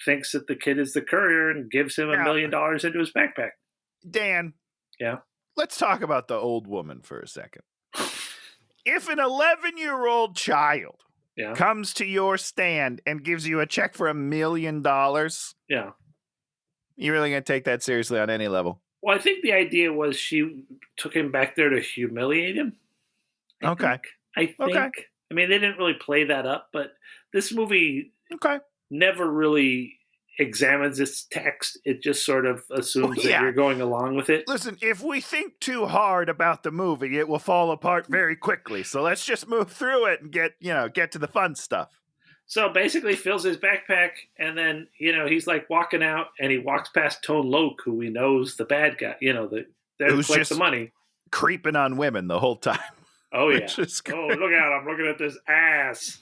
thinks that the kid is the courier and gives him $1 million into his backpack. Dan. Yeah. let's talk about the old woman for a second. If an 11-year-old child Yeah. comes to your stand and gives you a check for $1 million, Yeah. you really gonna take that seriously on any level? Well, I think the idea was she took him back there to humiliate him. Okay. I think. Okay. I mean, they didn't really play that up, but this movie Okay. never really examines its text. It just sort of assumes Well, yeah. that you're going along with it. Listen, if we think too hard about the movie, it will fall apart very quickly. So let's just move through it and get to the fun stuff. So basically, fills his backpack, and then he's like walking out, and he walks past Tone Loc, who we know's the bad guy. They're Who's collect just the money. Creeping on women the whole time. Oh yeah. Which is Oh, look out! I'm looking at this ass.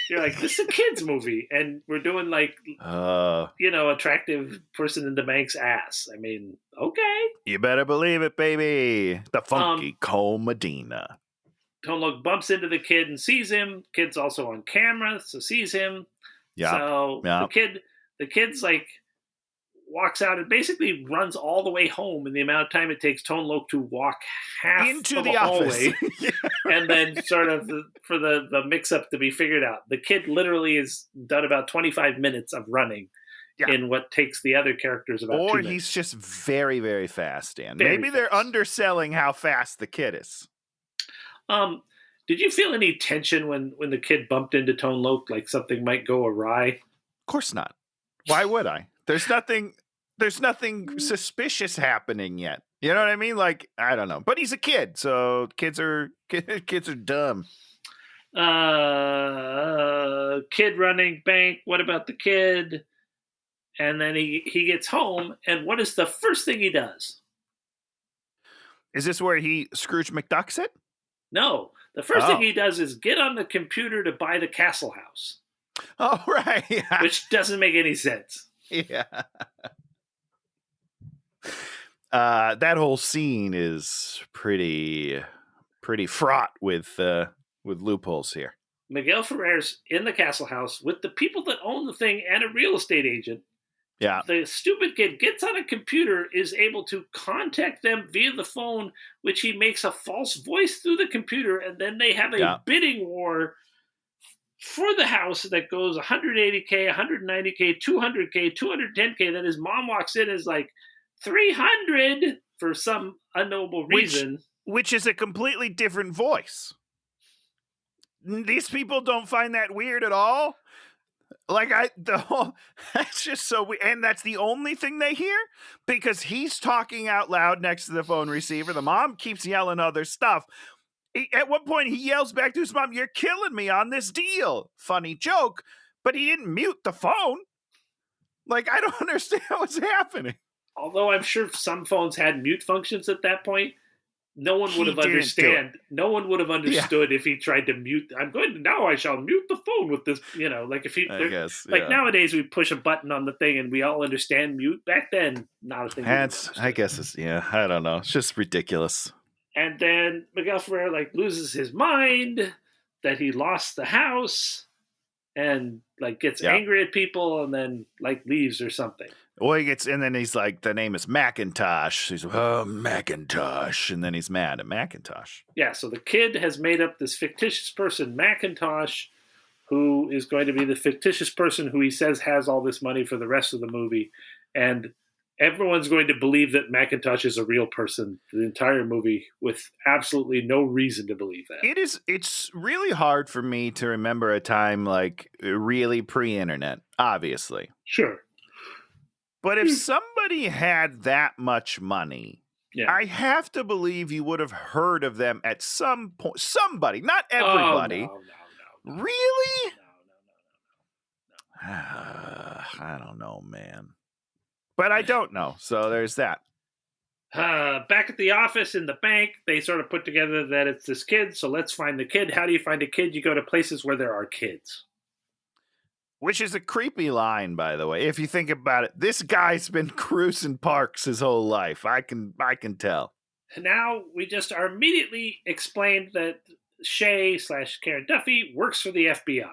You're like, this is a kids movie, and we're doing like, attractive person in the bank's ass. I mean, okay. You better believe it, baby. The funky Cole Medina. Tone Loc bumps into the kid and sees him. Kid's also on camera, so sees him. Yeah. So the kid's like walks out and basically runs all the way home in the amount of time it takes Tone Loc to walk half into of the a office. hallway, Yeah, and then sort of for the mix-up to be figured out. The kid literally has done about 25 minutes of running in what takes the other characters about 2 minutes. Or he's just very, very fast, Dan. Very Maybe they're fast. underselling how fast the kid is. Did you feel any tension when the kid bumped into Tone Loc, like something might go awry? Of course not. Why would I? There's nothing suspicious happening yet. You know what I mean? Like, I don't know. But he's a kid, so kids are dumb. Kid running bank. What about the kid? And then he gets home, and what is the first thing he does? Is this where he Scrooge McDucks it? No. The first thing he does is get on the computer to buy the Castle House. Oh, right. Yeah. Which doesn't make any sense. Yeah. That whole scene is pretty fraught with loopholes here. Miguel Ferrer's in the Castle House with the people that own the thing and a real estate agent. Yeah. The stupid kid gets on a computer, is able to contact them via the phone, which he makes a false voice through the computer, and then they have a bidding war for the house that goes $180K, $190K, $200K, $210K. Then his mom walks in and is like, $300 for some unknowable reason. Which is a completely different voice. These people don't find that weird at all. Like that's just so weird. And that's the only thing they hear because he's talking out loud next to the phone receiver. The mom keeps yelling other stuff. At one point he yells back to his mom, "You're killing me on this deal." Funny joke, but he didn't mute the phone. Like, I don't understand what's happening. Although I'm sure some phones had mute functions at that point, no one would have understood. No one would have understood if he tried to mute. I shall mute the phone with this. Like if he, nowadays we push a button on the thing and we all understand mute. Back then, not a thing. I guess it's I don't know. It's just ridiculous. And then Miguel Ferrer loses his mind that he lost the house and gets angry at people and then leaves or something. Or and then he's like, the name is Macintosh. He's like, oh, Macintosh. And then he's mad at Macintosh. Yeah, so the kid has made up this fictitious person, Macintosh, who is going to be the fictitious person who he says has all this money for the rest of the movie. And everyone's going to believe that Macintosh is a real person the entire movie with absolutely no reason to believe that. It's really hard for me to remember a time really pre-internet, obviously. Sure. But if somebody had that much money, I have to believe you would have heard of them at some point. Somebody, not everybody. Oh, no. Really? No. I don't know, man. But I don't know, so there's that. Back at the office in the bank, they sort of put together that it's this kid, so let's find the kid. How do you find a kid? You go to places where there are kids. Which is a creepy line, by the way. If you think about it, this guy's been cruising parks his whole life. I can tell. Now we just are immediately explained that Shay / Karen Duffy works for the FBI.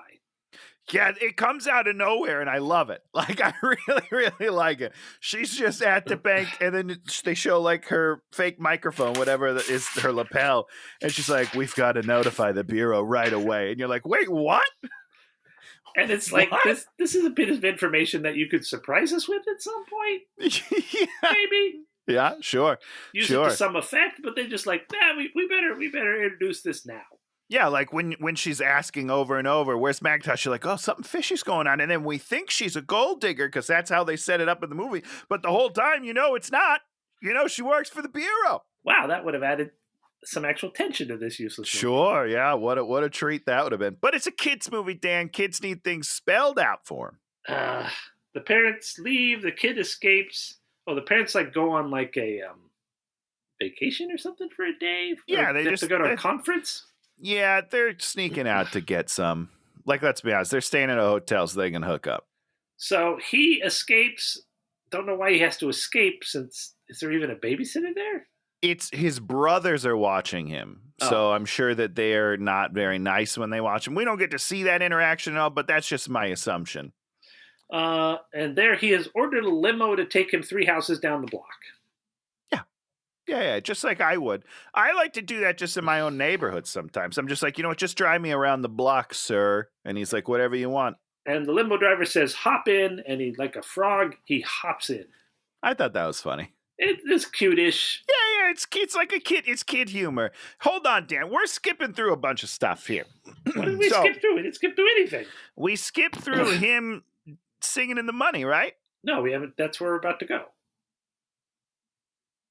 Yeah, it comes out of nowhere, and I love it. Like, I really, really like it. She's just at the bank, and then they show, like, her fake microphone, whatever that is her lapel, and she's like, we've got to notify the Bureau right away. And you're like, wait, what? And it's like, this is a bit of information that you could surprise us with at some point. Yeah. Maybe. Yeah, sure. Use it to some effect, but they just like, we better introduce this now. Yeah, like when she's asking over and over, where's Macintosh? You're like, oh, something fishy's going on. And then we think she's a gold digger because that's how they set it up in the movie. But the whole time, it's not. She works for the Bureau. Wow, that would have added some actual tension to this useless movie. Sure, yeah. What a treat that would have been. But it's a kid's movie, Dan. Kids need things spelled out for them. The parents leave. The kid escapes. Oh, the parents go on a vacation or something for a day? Yeah, they have to go to a conference? Yeah, they're sneaking out to get some. Like, let's be honest, they're staying at a hotel so they can hook up. So he escapes. Don't know why he has to escape since, is there even a babysitter there? It's his brothers are watching him. Oh. So I'm sure that they are not very nice when they watch him. We don't get to see that interaction at all, but that's just my assumption. And there he has ordered a limo to take him 3 houses down the block. Yeah, just like I would. I like to do that just in my own neighborhood sometimes. I'm just like, just drive me around the block, sir. And he's like, whatever you want. And the limo driver says, hop in. And he, like a frog, he hops in. I thought that was funny. It's cute-ish. Yeah, it's like a kid. It's kid humor. Hold on, Dan. We're skipping through a bunch of stuff here. What did we skip through? We didn't skip through anything. We skipped through him singing in the money, right? No, we haven't. That's where we're about to go.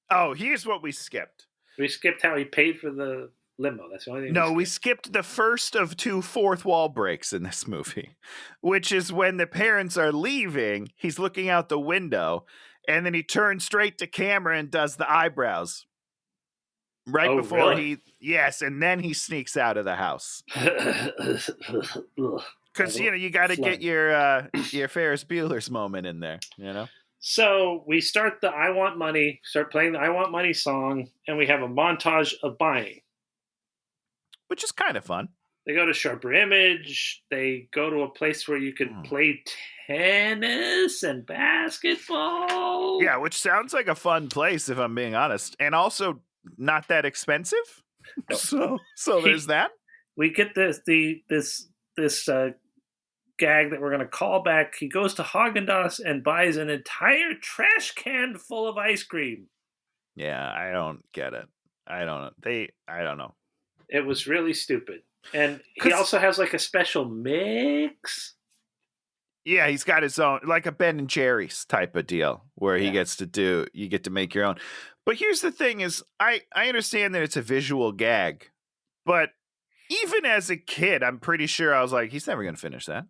Oh, here's what we skipped. We skipped how he paid for the limo. That's the only thing. No, we skipped the first of 2 fourth wall breaks in this movie, which is when the parents are leaving. He's looking out the window, and then he turns straight to camera and does the eyebrows. Right before really? Yes, and then he sneaks out of the house. Because, you got to get your Ferris Bueller's moment in there, So we start the I Want Money, start playing the I Want Money song, and we have a montage of buying. Which is kind of fun. They go to Sharper Image. They go to a place where you can play tennis and basketball. Yeah, which sounds like a fun place, if I'm being honest. And also not that expensive. So there's that. We get this gag that we're going to call back. He goes to Haagen-Dazs and buys an entire trash can full of ice cream. Yeah, I don't get it. I don't know. It was really stupid. And he also has a special mix. Yeah, he's got his own, like a Ben and Jerry's type of deal where you get to make your own. But here's the thing is, I understand that it's a visual gag, but even as a kid, I'm pretty sure I was like, he's never going to finish that.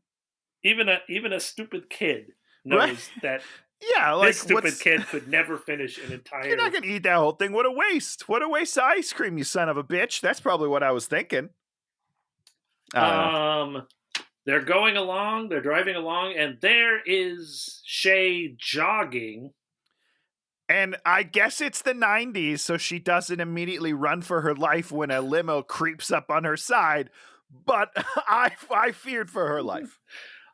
Even a stupid kid knows that. Yeah, like this stupid kid could never finish an entire. You're not going to eat that whole thing. What a waste! What a waste of ice cream, you son of a bitch. That's probably what I was thinking. They're going along. They're driving along, and there is Shay jogging. And I guess it's the 90s, so she doesn't immediately run for her life when a limo creeps up on her side. But I feared for her life.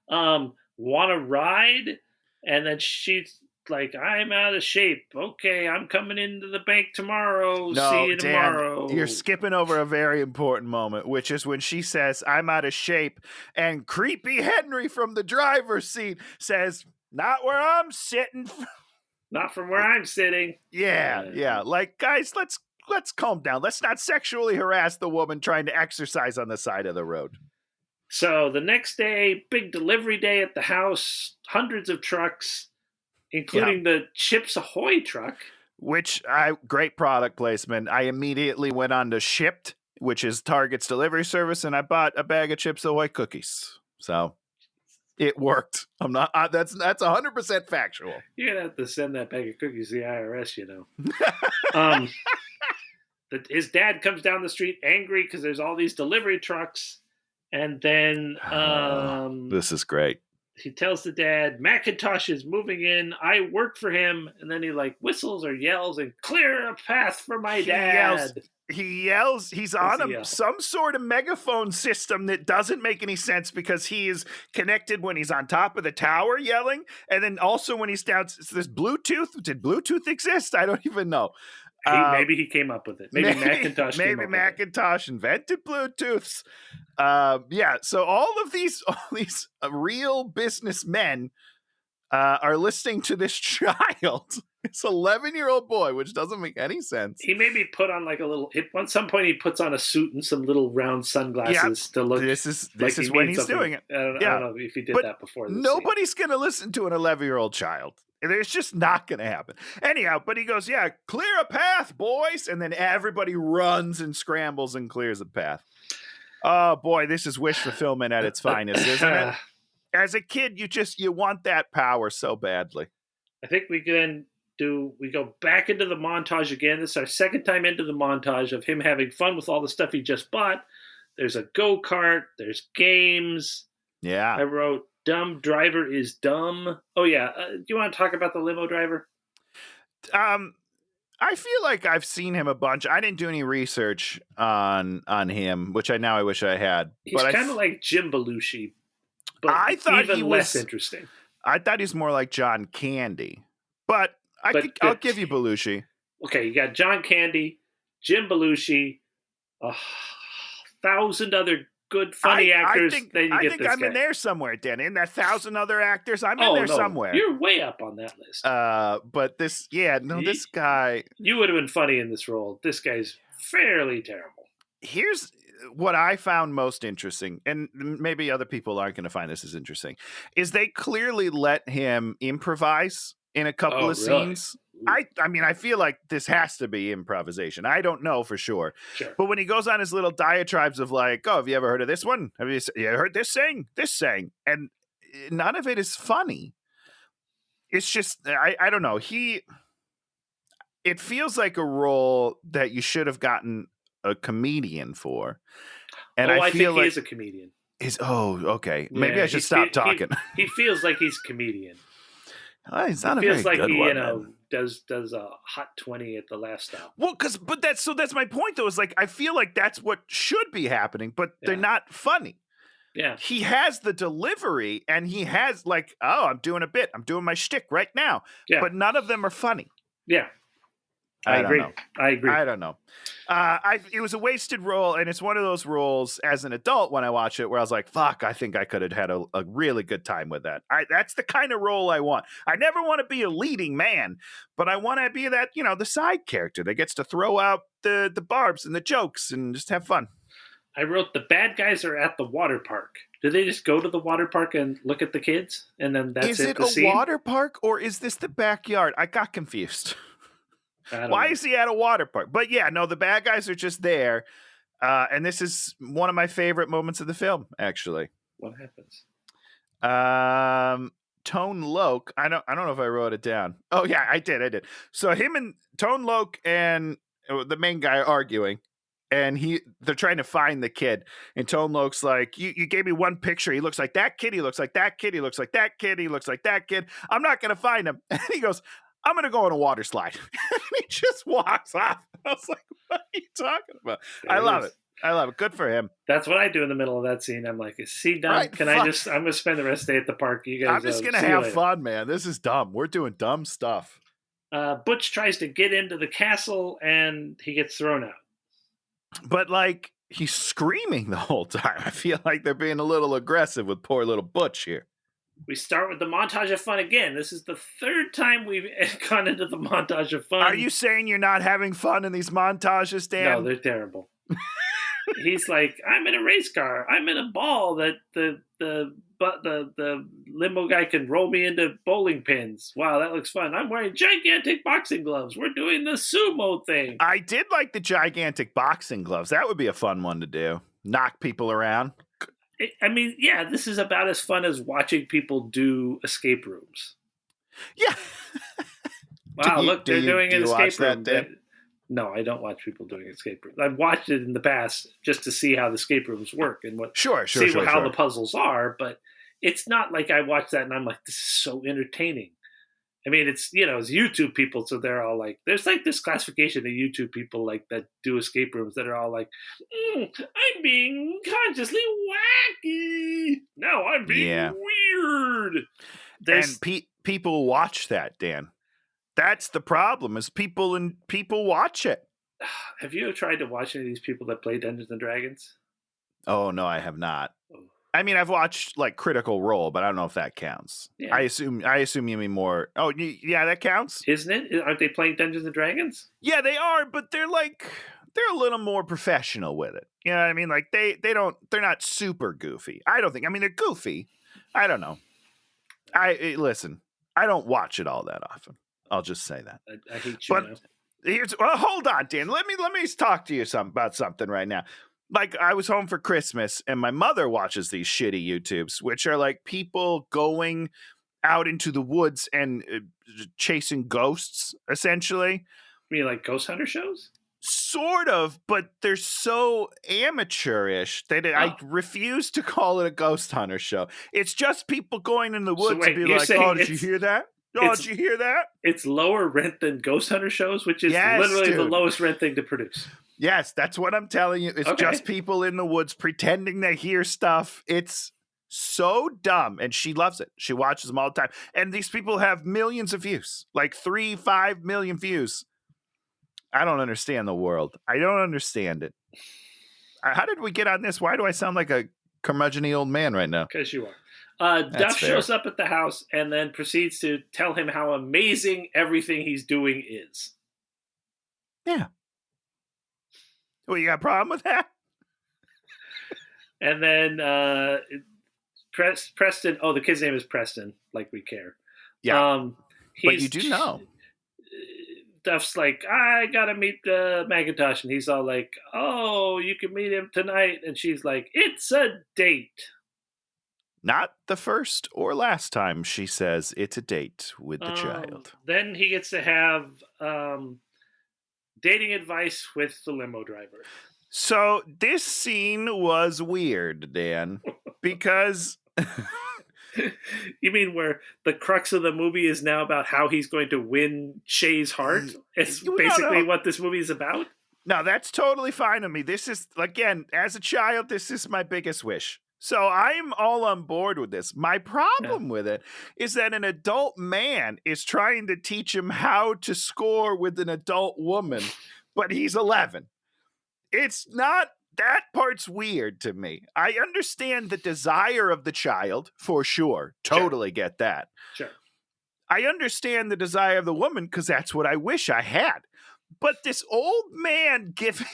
Want to ride? And then she's like, I'm out of shape. Okay, I'm coming into the bank tomorrow. No, see you tomorrow. Dan, you're skipping over a very important moment, which is when she says, I'm out of shape. And creepy Henry from the driver's seat says, not where I'm sitting. Not from where I'm sitting. Yeah. Like, guys, let's calm down. Let's not sexually harass the woman trying to exercise on the side of the road. So the next day, big delivery day at the house, hundreds of trucks, including the Chips Ahoy truck. Great product placement. I immediately went on to Shipt, which is Target's delivery service, and I bought a bag of Chips Ahoy cookies. So it worked. I'm not. That's 100% factual. You're gonna have to send that bag of cookies to the IRS, His dad comes down the street angry because there's all these delivery trucks. And then this is great. he tells the dad, Macintosh is moving in. I work for him. And then he like whistles or yells and clear a path for my dad. He yells. He's on some sort of megaphone system that doesn't make any sense because he is connected when he's on top of the tower yelling. And then also when he's down, there's Bluetooth. Did Bluetooth exist? I don't even know. Maybe he came up with it. Maybe Macintosh invented Bluetooths. So all these real businessmen are listening to this child. It's 11-year-old boy, which doesn't make any sense. He maybe put on like a little. At some point, he puts on a suit and some little round sunglasses to look. This is when he's doing it. I don't know if he did that before. Nobody's going to listen to an 11-year-old child. It's just not going to happen. Anyhow, but he goes, yeah, clear a path, boys. And then everybody runs and scrambles and clears a path. Oh, boy, this is wish fulfillment at its finest, isn't it? As a kid, you want that power so badly. I think we go back into the montage again. This is our second time into the montage of him having fun with all the stuff he just bought. There's a go-kart. There's games. Yeah. I wrote, dumb driver is dumb. Oh, yeah. Do you want to talk about the limo driver? I feel like I've seen him a bunch. I didn't do any research on him, which I wish I had. He's kind of like Jim Belushi, but I thought even less interesting. I thought he's more like John Candy, but I'll give you Belushi. Okay, you got John Candy, Jim Belushi, 1,000 other good, funny actors. I think I'm in there somewhere, Dan. In that 1,000 other actors, I'm in there somewhere. You're way up on that list. But this guy. You would have been funny in this role. This guy's fairly terrible. Here's what I found most interesting, and maybe other people aren't going to find this as interesting, is they clearly let him improvise in a couple of scenes. I mean, I feel like this has to be improvisation. I don't know for sure. But when he goes on his little diatribes of like, oh, have you ever heard of this one? Have you heard this saying? This saying? And none of it is funny. It's just, I don't know. It feels like a role that you should have gotten a comedian for. And I feel like he is a comedian. Okay. Maybe I should stop talking. He feels like he's a comedian. He's not a very good one. Does a hot 20 at the last stop. Well, that's my point though. Is like I feel like that's what should be happening, but they're not funny. Yeah, he has the delivery, and he has like, oh, I'm doing a bit, I'm doing my shtick right now. Yeah, but none of them are funny. Yeah, I agree. I don't know. It was a wasted role, and it's one of those roles as an adult when I watch it where I was like, fuck, I think I could have had a really good time with that. That's the kind of role I want. I never want to be a leading man, but I want to be that, the side character that gets to throw out the barbs and the jokes and just have fun. I wrote the bad guys are at the water park. Do they just go to the water park and look at the kids? And then that's it? Is it a water park or is this the backyard? I got confused. Why is he at a water park? But yeah, no, the bad guys are just there. And this is one of my favorite moments of the film, actually. What happens? Tone Loc, I don't know if I wrote it down. Oh yeah, I did. So him and Tone Loc and the main guy are arguing. And they're trying to find the kid. And Tone Loc's like, you gave me one picture. He looks like that kid. He looks like that kid. He looks like that kid. He looks like that kid. I'm not going to find him. And he goes, I'm going to go on a water slide. And he just walks off. I was like, what are you talking about? I love it. Good for him. That's what I do in the middle of that scene. I'm like, is he done? Right, I'm going to spend the rest of the day at the park. You guys, I'm just going to have fun, man. This is dumb. We're doing dumb stuff. Butch tries to get into the castle and he gets thrown out. But like he's screaming the whole time. I feel like they're being a little aggressive with poor little Butch here. We start with the montage of fun again. This is the third time we've gone into the montage of fun. Are you saying you're not having fun in these montages, Dan? No, they're terrible. He's like, I'm in a race car. I'm in a ball that the limo guy can roll me into bowling pins. Wow, that looks fun. I'm wearing gigantic boxing gloves. We're doing the sumo thing. I did like the gigantic boxing gloves. That would be a fun one to do. Knock people around. I mean, yeah, this is about as fun as watching people do escape rooms. Yeah. Wow, look, they're doing an escape room. No, I don't watch people doing escape rooms. I've watched it in the past just to see how the escape rooms work and how the puzzles are. But it's not like I watch that and I'm like, this is so entertaining. I mean, it's it's YouTube people, so they're all like, there's like this classification of YouTube people like that do escape rooms that are all like, I'm being consciously wacky. No, I'm being weird. And people watch that, Dan. That's the problem. Is people watch it. Have you tried to watch any of these people that play Dungeons and Dragons? Oh no, I have not. I mean, I've watched like Critical Role, but I don't know if that counts. Yeah. I assume you mean more. Oh, yeah, that counts, isn't it? Aren't they playing Dungeons and Dragons? Yeah, they are, but they're a little more professional with it. You know what I mean? Like they're not super goofy. I don't think. I mean, they're goofy. I don't know. Listen. I don't watch it all that often. I'll just say that. I hate you. But hold on, Dan. Let me talk to you about something right now. Like, I was home for Christmas, and my mother watches these shitty YouTubes, which are like people going out into the woods and chasing ghosts, essentially. You mean like ghost hunter shows? Sort of, but they're so amateurish that I refuse to call it a ghost hunter show. It's just people going in the woods and be like, oh, did you hear that? Oh, did you hear that? It's lower rent than ghost hunter shows, which is literally the lowest rent thing to produce. Yes, that's what I'm telling you. It's just people in the woods pretending they hear stuff. It's so dumb, and she loves it. She watches them all the time. And these people have millions of views, like 3-5 million views. I don't understand the world. I don't understand it. How did we get on this? Why do I sound like a curmudgeon-y old man right now? Because you are. Duff shows up at the house and then proceeds to tell him how amazing everything he's doing is. Yeah. Well, you got a problem with that? And then Preston. Oh, the kid's name is Preston. Like we care. Yeah. But you do know. Duff's like, I gotta meet Macintosh, and he's all like, oh, you can meet him tonight, and she's like, it's a date. Not the first or last time she says it's a date with the child. Then he gets to have dating advice with the limo driver. So this scene was weird, Dan, because... You mean where the crux of the movie is now about how he's going to win Shay's heart? It's basically what this movie is about? No, that's totally fine with me. This is, again, as a child, this is my biggest wish. So I'm all on board with this. My problem with it is that an adult man is trying to teach him how to score with an adult woman, but he's 11. It's not... That part's weird to me. I understand the desire of the child, for sure. Totally get that. Sure. I understand the desire of the woman because that's what I wish I had. But this old man giving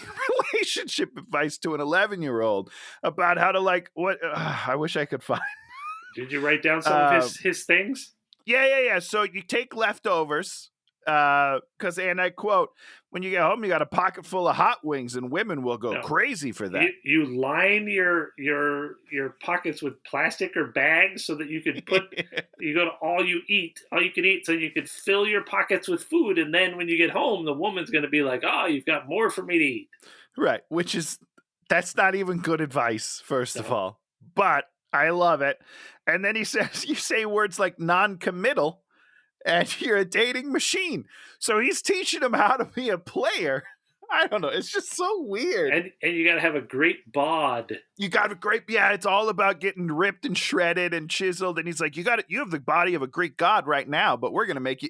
relationship advice to an 11-year-old about how to I wish I could find. Did you write down some of his things? Yeah. So you take leftovers. Because, and I quote, when you get home, you got a pocket full of hot wings, and women will go crazy for that. You line your pockets with plastic or bags so that you can put. You go to all you can eat, so you can fill your pockets with food, and then when you get home, the woman's going to be like, "Oh, you've got more for me to eat." Right, that's not even good advice, first of all. But I love it. And then he says, you say words like non-committal. And you're a dating machine. So he's teaching him how to be a player. I don't know. It's just so weird. And you got to have a great bod. You got a great, it's all about getting ripped and shredded and chiseled. And he's like, you have the body of a Greek god right now, but we're going to make you,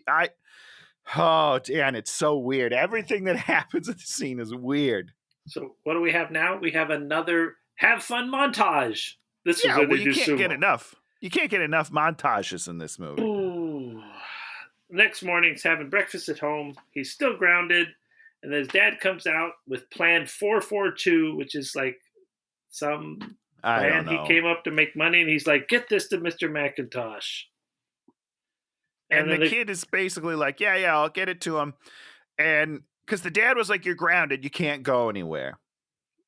oh, Dan, it's so weird. Everything that happens in the scene is weird. So what do we have now? We have another have fun montage. This is what you can't get enough. You can't get enough montages in this movie. Ooh. Next morning, he's having breakfast at home. He's still grounded. And then his dad comes out with Plan 442, which is like some plan he came up to make money. And he's like, get this to Mr. Macintosh. And the kid is basically like, yeah, I'll get it to him. And because the dad was like, you're grounded. You can't go anywhere.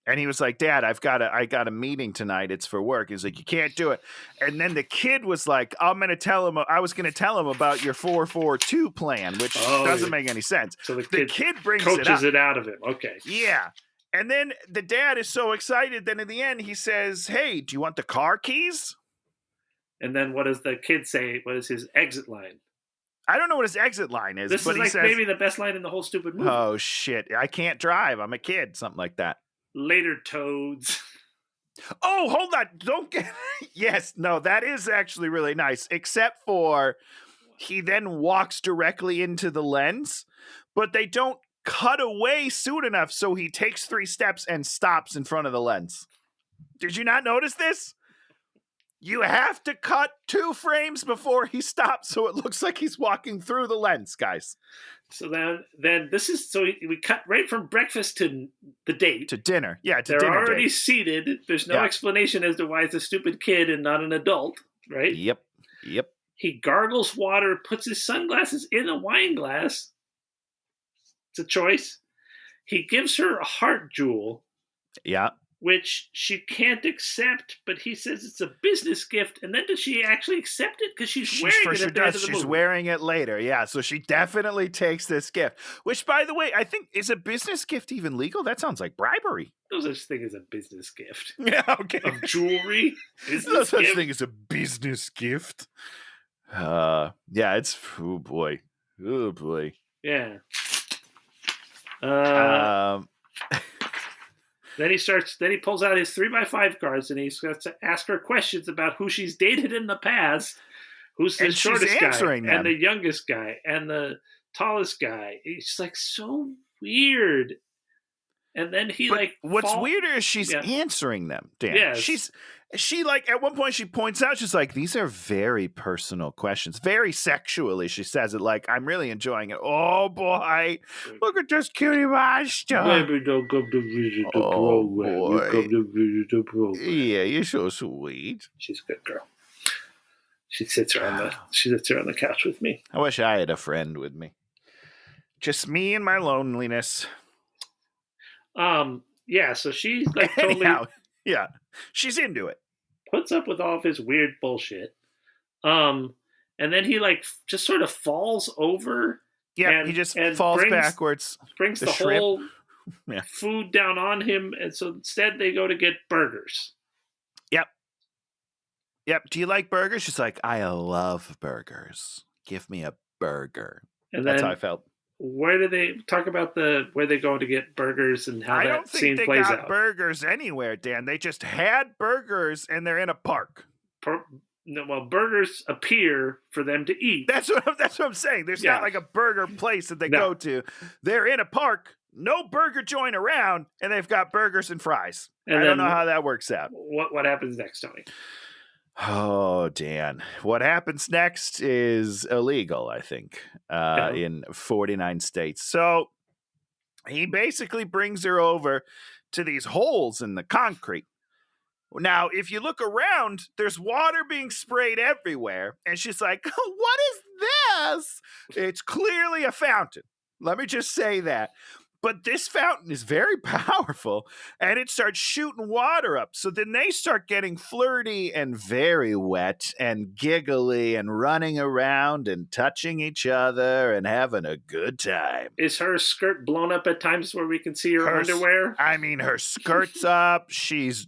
And he was like, Dad, I got a meeting tonight. It's for work. He's like, you can't do it. And then the kid was like, I was going to tell him about your 442 plan, which doesn't make any sense. So the kid brings coaches it out of him. Okay. Yeah. And then the dad is so excited that in the end he says, hey, do you want the car keys? And then what does the kid say? What is his exit line? I don't know what his exit line is, This but is he like says, maybe the best line in the whole stupid movie. "Oh shit, I can't drive. I'm a kid." Something like that. Later, toads. Oh, hold on. Don't get. Yes, no, that is actually really nice, except for he then walks directly into the lens, but they don't cut away soon enough, so he takes 3 steps and stops in front of the lens. Did you not notice this? You have to cut 2 frames before he stops, so it looks like he's walking through the lens, guys. So then this is so we cut right from breakfast to the date. To dinner. Yeah, to They're dinner already date. seated. There's no Yeah. explanation as to why it's a stupid kid and not an adult, right? Yep. He gargles water, puts his sunglasses in a wine glass. It's a choice. He gives her a heart jewel, Yeah. which she can't accept, but he says it's a business gift. And then does she actually accept it? Because she's wearing it at the end of the She's movie. wearing it later. Yeah, so she definitely takes this gift. Which, by the way, I think, is a business gift even legal? That sounds like bribery. No such thing as a business gift. Yeah, okay. Of jewelry. No Business such gift. thing as a business gift. Yeah, it's, oh boy. Yeah. Then he pulls out his 3x5 cards and he starts to ask her questions about who she's dated in the past, who's the And she's shortest guy, answering them. and the youngest guy, and the tallest guy. It's like so weird. And then he what's weirder is she's answering them, Dan. Yes. She like at one point she points out, she's like, these are very personal questions, very sexually. She says it like, I'm really enjoying it. Oh boy, look at this cutie monster. Baby, don't come to visit the program. Boy. You come to visit the program. Yeah, you're so sweet. She's a good girl. She sits her on the couch with me. I wish I had a friend with me. Just me and my loneliness. Yeah, so she's like totally yeah, she's into it. Puts up with all of his weird bullshit. And then he like just sort of falls over. Yeah, he just falls backwards. Brings the whole food down on him, and so instead they go to get burgers. Yep. Do you like burgers? She's like, I love burgers. Give me a burger. And that's how I felt. Where do they talk about where they go to get burgers and how that scene plays out? I don't think they got burgers anywhere, Dan. They just had burgers and they're in a park. Well, burgers appear for them to eat. That's what I'm saying. There's not like a burger place that they go to. They're in a park, no burger joint around, and they've got burgers and fries. And I don't know how that works out. What happens next, Tony? Oh, Dan. What happens next is illegal, I think, in 49 states. So he basically brings her over to these holes in the concrete. Now, if you look around, there's water being sprayed everywhere. And she's like, what is this? It's clearly a fountain. Let me just say that. But this fountain is very powerful, and it starts shooting water up. So then they start getting flirty and very wet and giggly and running around and touching each other and having a good time. Is her skirt blown up at times where we can see her underwear? I mean, her skirt's up. She's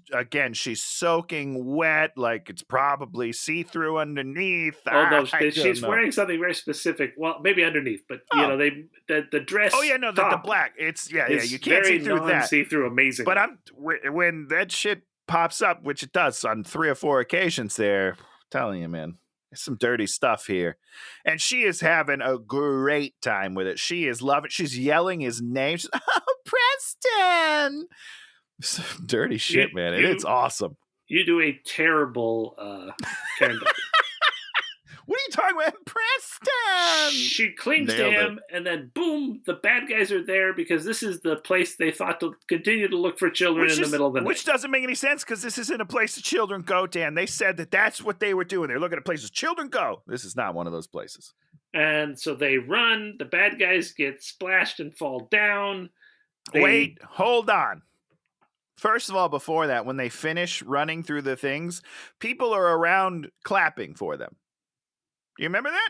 soaking wet, like it's probably see-through underneath. Oh, no, she's wearing something very specific. Well, maybe underneath, but you know, the dress. Oh yeah, no, the black. It's you can't see through that. See through amazing. But when that shit pops up, which it does on 3 or 4 occasions, there, I'm telling you, man, there's some dirty stuff here, and she is having a great time with it. She is loving. She's yelling his name. She's, oh, Preston! Some dirty shit, man. It's awesome. You do a terrible Karen. What are you talking about, Preston? She clings to him, and then boom, the bad guys are there because this is the place they thought to continue to look for children in the middle of the night. Which doesn't make any sense because this isn't a place that children go, Dan. They said that's what they were doing. They're looking at places children go. This is not one of those places. And so they run. The bad guys get splashed and fall down. Wait, hold on. First of all, before that, when they finish running through the things, people are around clapping for them. Do you remember that?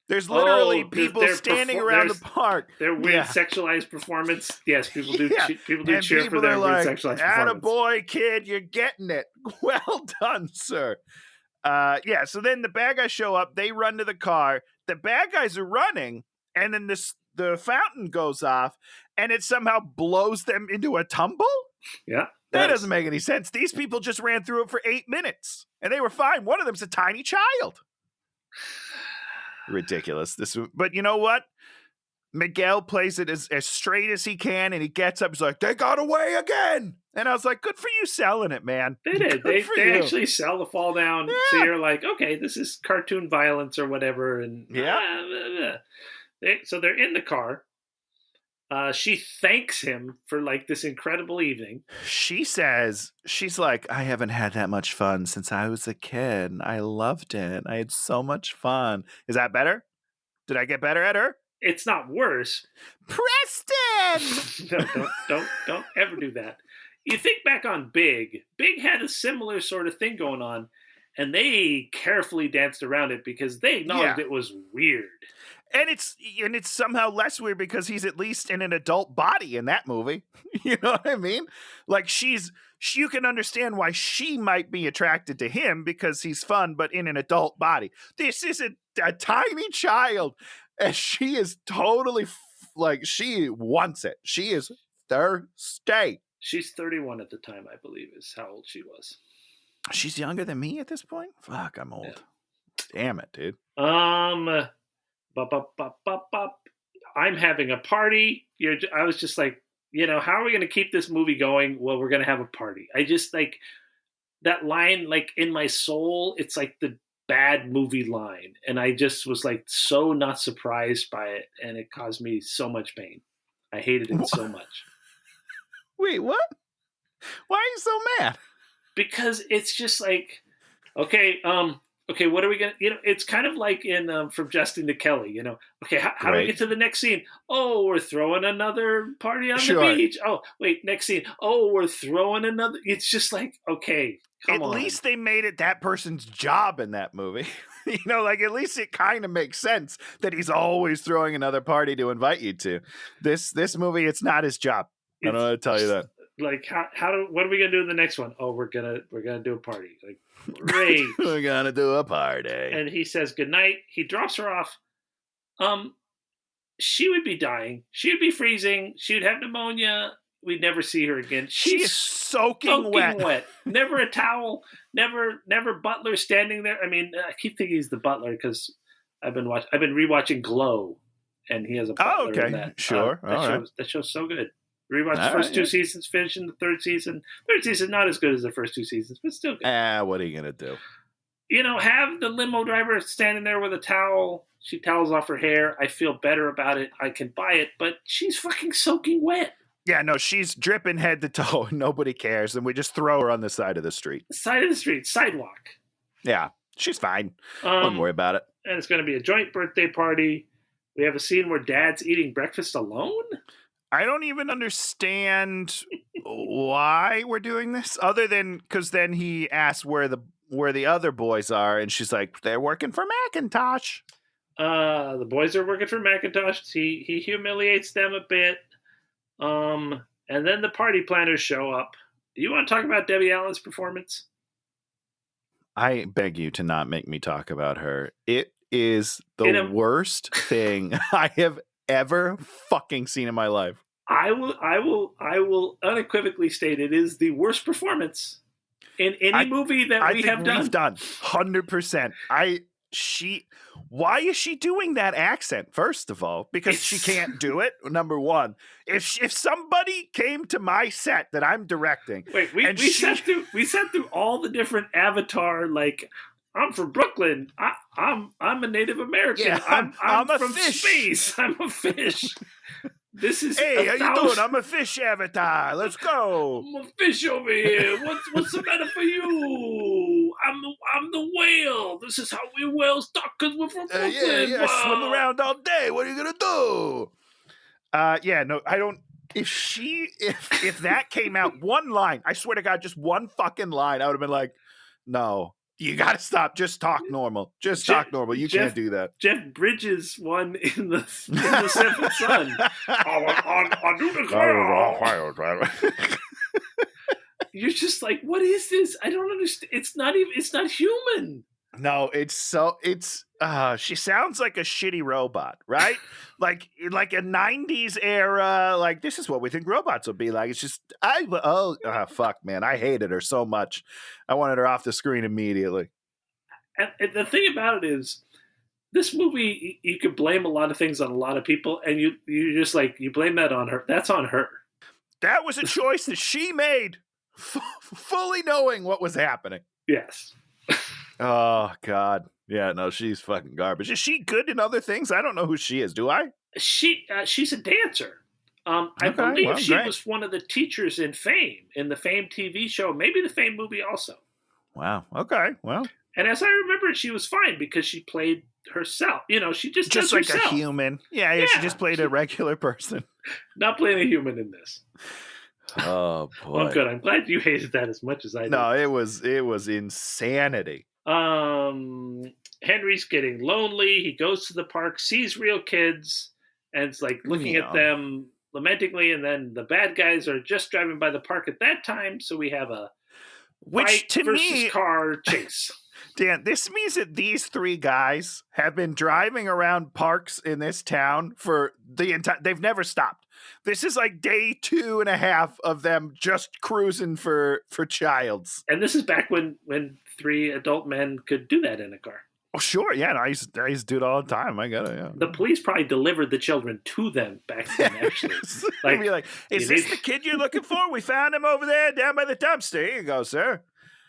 There's literally people standing around the park. Their weird sexualized performance. Yes, people do. People do cheer for their weird sexualized performance. Attaboy, kid, you're getting it. Well done, sir. So then the bad guys show up. They run to the car. The bad guys are running, and then the fountain goes off, and it somehow blows them into a tumble. Yeah. That doesn't make any sense. These people just ran through it for 8 minutes, and they were fine. One of them's a tiny child. Ridiculous. But you know what? Miguel plays it as straight as he can, and he gets up. He's like, "They got away again," and I was like, "Good for you selling it, man." They did. They actually sell the fall down. Yeah. So you're like, okay, this is cartoon violence or whatever, and so they're in the car. She thanks him for like this incredible evening. She says, she's like, "I haven't had that much fun since I was a kid. I loved it. I had so much fun." Is that better? Did I get better at her? It's not worse. Preston! No, don't ever do that. You think back on Big. Big had a similar sort of thing going on, and they carefully danced around it because they acknowledged it was weird. And it's somehow less weird because he's at least in an adult body in that movie. You know what I mean? Like you can understand why she might be attracted to him because he's fun, but in an adult body. This is a tiny child, and she is totally she wants it. She is thirsty. She's 31 at the time, I believe, is how old she was. She's younger than me at this point? Fuck, I'm old. Yeah. Damn it, dude. I'm having a party. I was just like, how are we going to keep this movie going? Well, we're going to have a party. I just like that line, like in my soul, it's like the bad movie line. And I just was like so not surprised by it. And it caused me so much pain. I hated it so much. Wait, what? Why are you so mad? Because it's just like, okay, what are we going to, it's kind of like in From Justin to Kelly, okay, how do we get to the next scene? Oh, we're throwing another party on the beach. Oh, wait, next scene. Oh, we're throwing another. It's just like, okay, come on. At least they made it that person's job in that movie. At least it kind of makes sense that he's always throwing another party to invite you to. This movie, it's not his job. I don't know how to tell you that. Like, what are we gonna do in the next one? Oh, we're gonna do a party. Like, great. We're gonna do a party. And he says goodnight. He drops her off. She would be dying. She would be freezing. She would have pneumonia. We'd never see her again. She's soaking wet. Never a towel. Never Butler standing there. I mean, I keep thinking he's the Butler because I've been rewatching Glow, and he has a Butler in that. Sure. That show's so good. Rewatched the first two seasons, finishing the third season. Third season, not as good as the first two seasons, but still good. What are you going to do? Have the limo driver standing there with a towel. She towels off her hair. I feel better about it. I can buy it, but she's fucking soaking wet. Yeah, no, she's dripping head to toe. Nobody cares, and we just throw her on the side of the street. Sidewalk. Yeah, she's fine. Don't worry about it. And it's going to be a joint birthday party. We have a scene where Dad's eating breakfast alone. I don't even understand why we're doing this, other than because then he asks where the other boys are, and she's like, "They're working for Macintosh." The boys are working for Macintosh. He humiliates them a bit, and then the party planners show up. Do you want to talk about Debbie Allen's performance? I beg you to not make me talk about her. It is the worst thing I have ever fucking seen in my life. I will unequivally state it is the worst performance in any movie that we have done. We've done 100%. Why is she doing that accent? First of all, because she can't do it. Number one, if somebody came to my set that I'm directing, wait, we sat through all the different Avatar, like, I'm from Brooklyn. I'm a Native American. Yeah, I'm a from fish. Space. I'm a fish. This is how you doing? I'm a fish avatar. Let's go. I'm a fish over here. What's the matter for you? I'm the whale. This is how we whales talk because we're from Brooklyn. Yeah. Swim around all day. What are you gonna do? No, I don't. If that came out one line, I swear to God, just one fucking line, I would have been like, no. You gotta stop. Just talk normal. Talk normal. You can't do that. Jeff Bridges won in the Seventh Son. I do the You're just like, what is this? I don't understand. It's not human. No, she sounds like a shitty robot, right? like a 90s era, like this is what we think robots will be like. It's just fuck, man. I hated her so much. I wanted her off the screen immediately. And the thing about it is, this movie, you could blame a lot of things on a lot of people, and you just like, you blame that on her. That's on her. That was a choice that she made, fully knowing what was happening. Yes. Oh, God. Yeah, no, she's fucking garbage. Is she good in other things? I don't know who she is. Do I? She's a dancer. I believe she was one of the teachers in Fame, in the Fame TV show, maybe the Fame movie also. Wow. Okay. Well. And as I remember, she was fine because she played herself. You know, she just does like herself. A human. Yeah, she just played a regular person. Not playing a human in this. Oh boy. Well, good. I'm glad you hated that as much as I did. No, it was insanity. Henry's getting lonely. He goes to the park, sees real kids, and it's like looking at them lamentingly. And then the bad guys are just driving by the park at that time, so we have a bike versus car chase. Dan, this means that these three guys have been driving around parks in this town for the entire. They've never stopped. This is like day 2.5 of them just cruising for childs. And this is back when 3 adult men could do that in a car. Oh, sure. Yeah, I used to do it all the time. I got it. Yeah. The police probably delivered the children to them back then, actually. Is this the kid you're looking for? We found him over there down by the dumpster. Here you go, sir.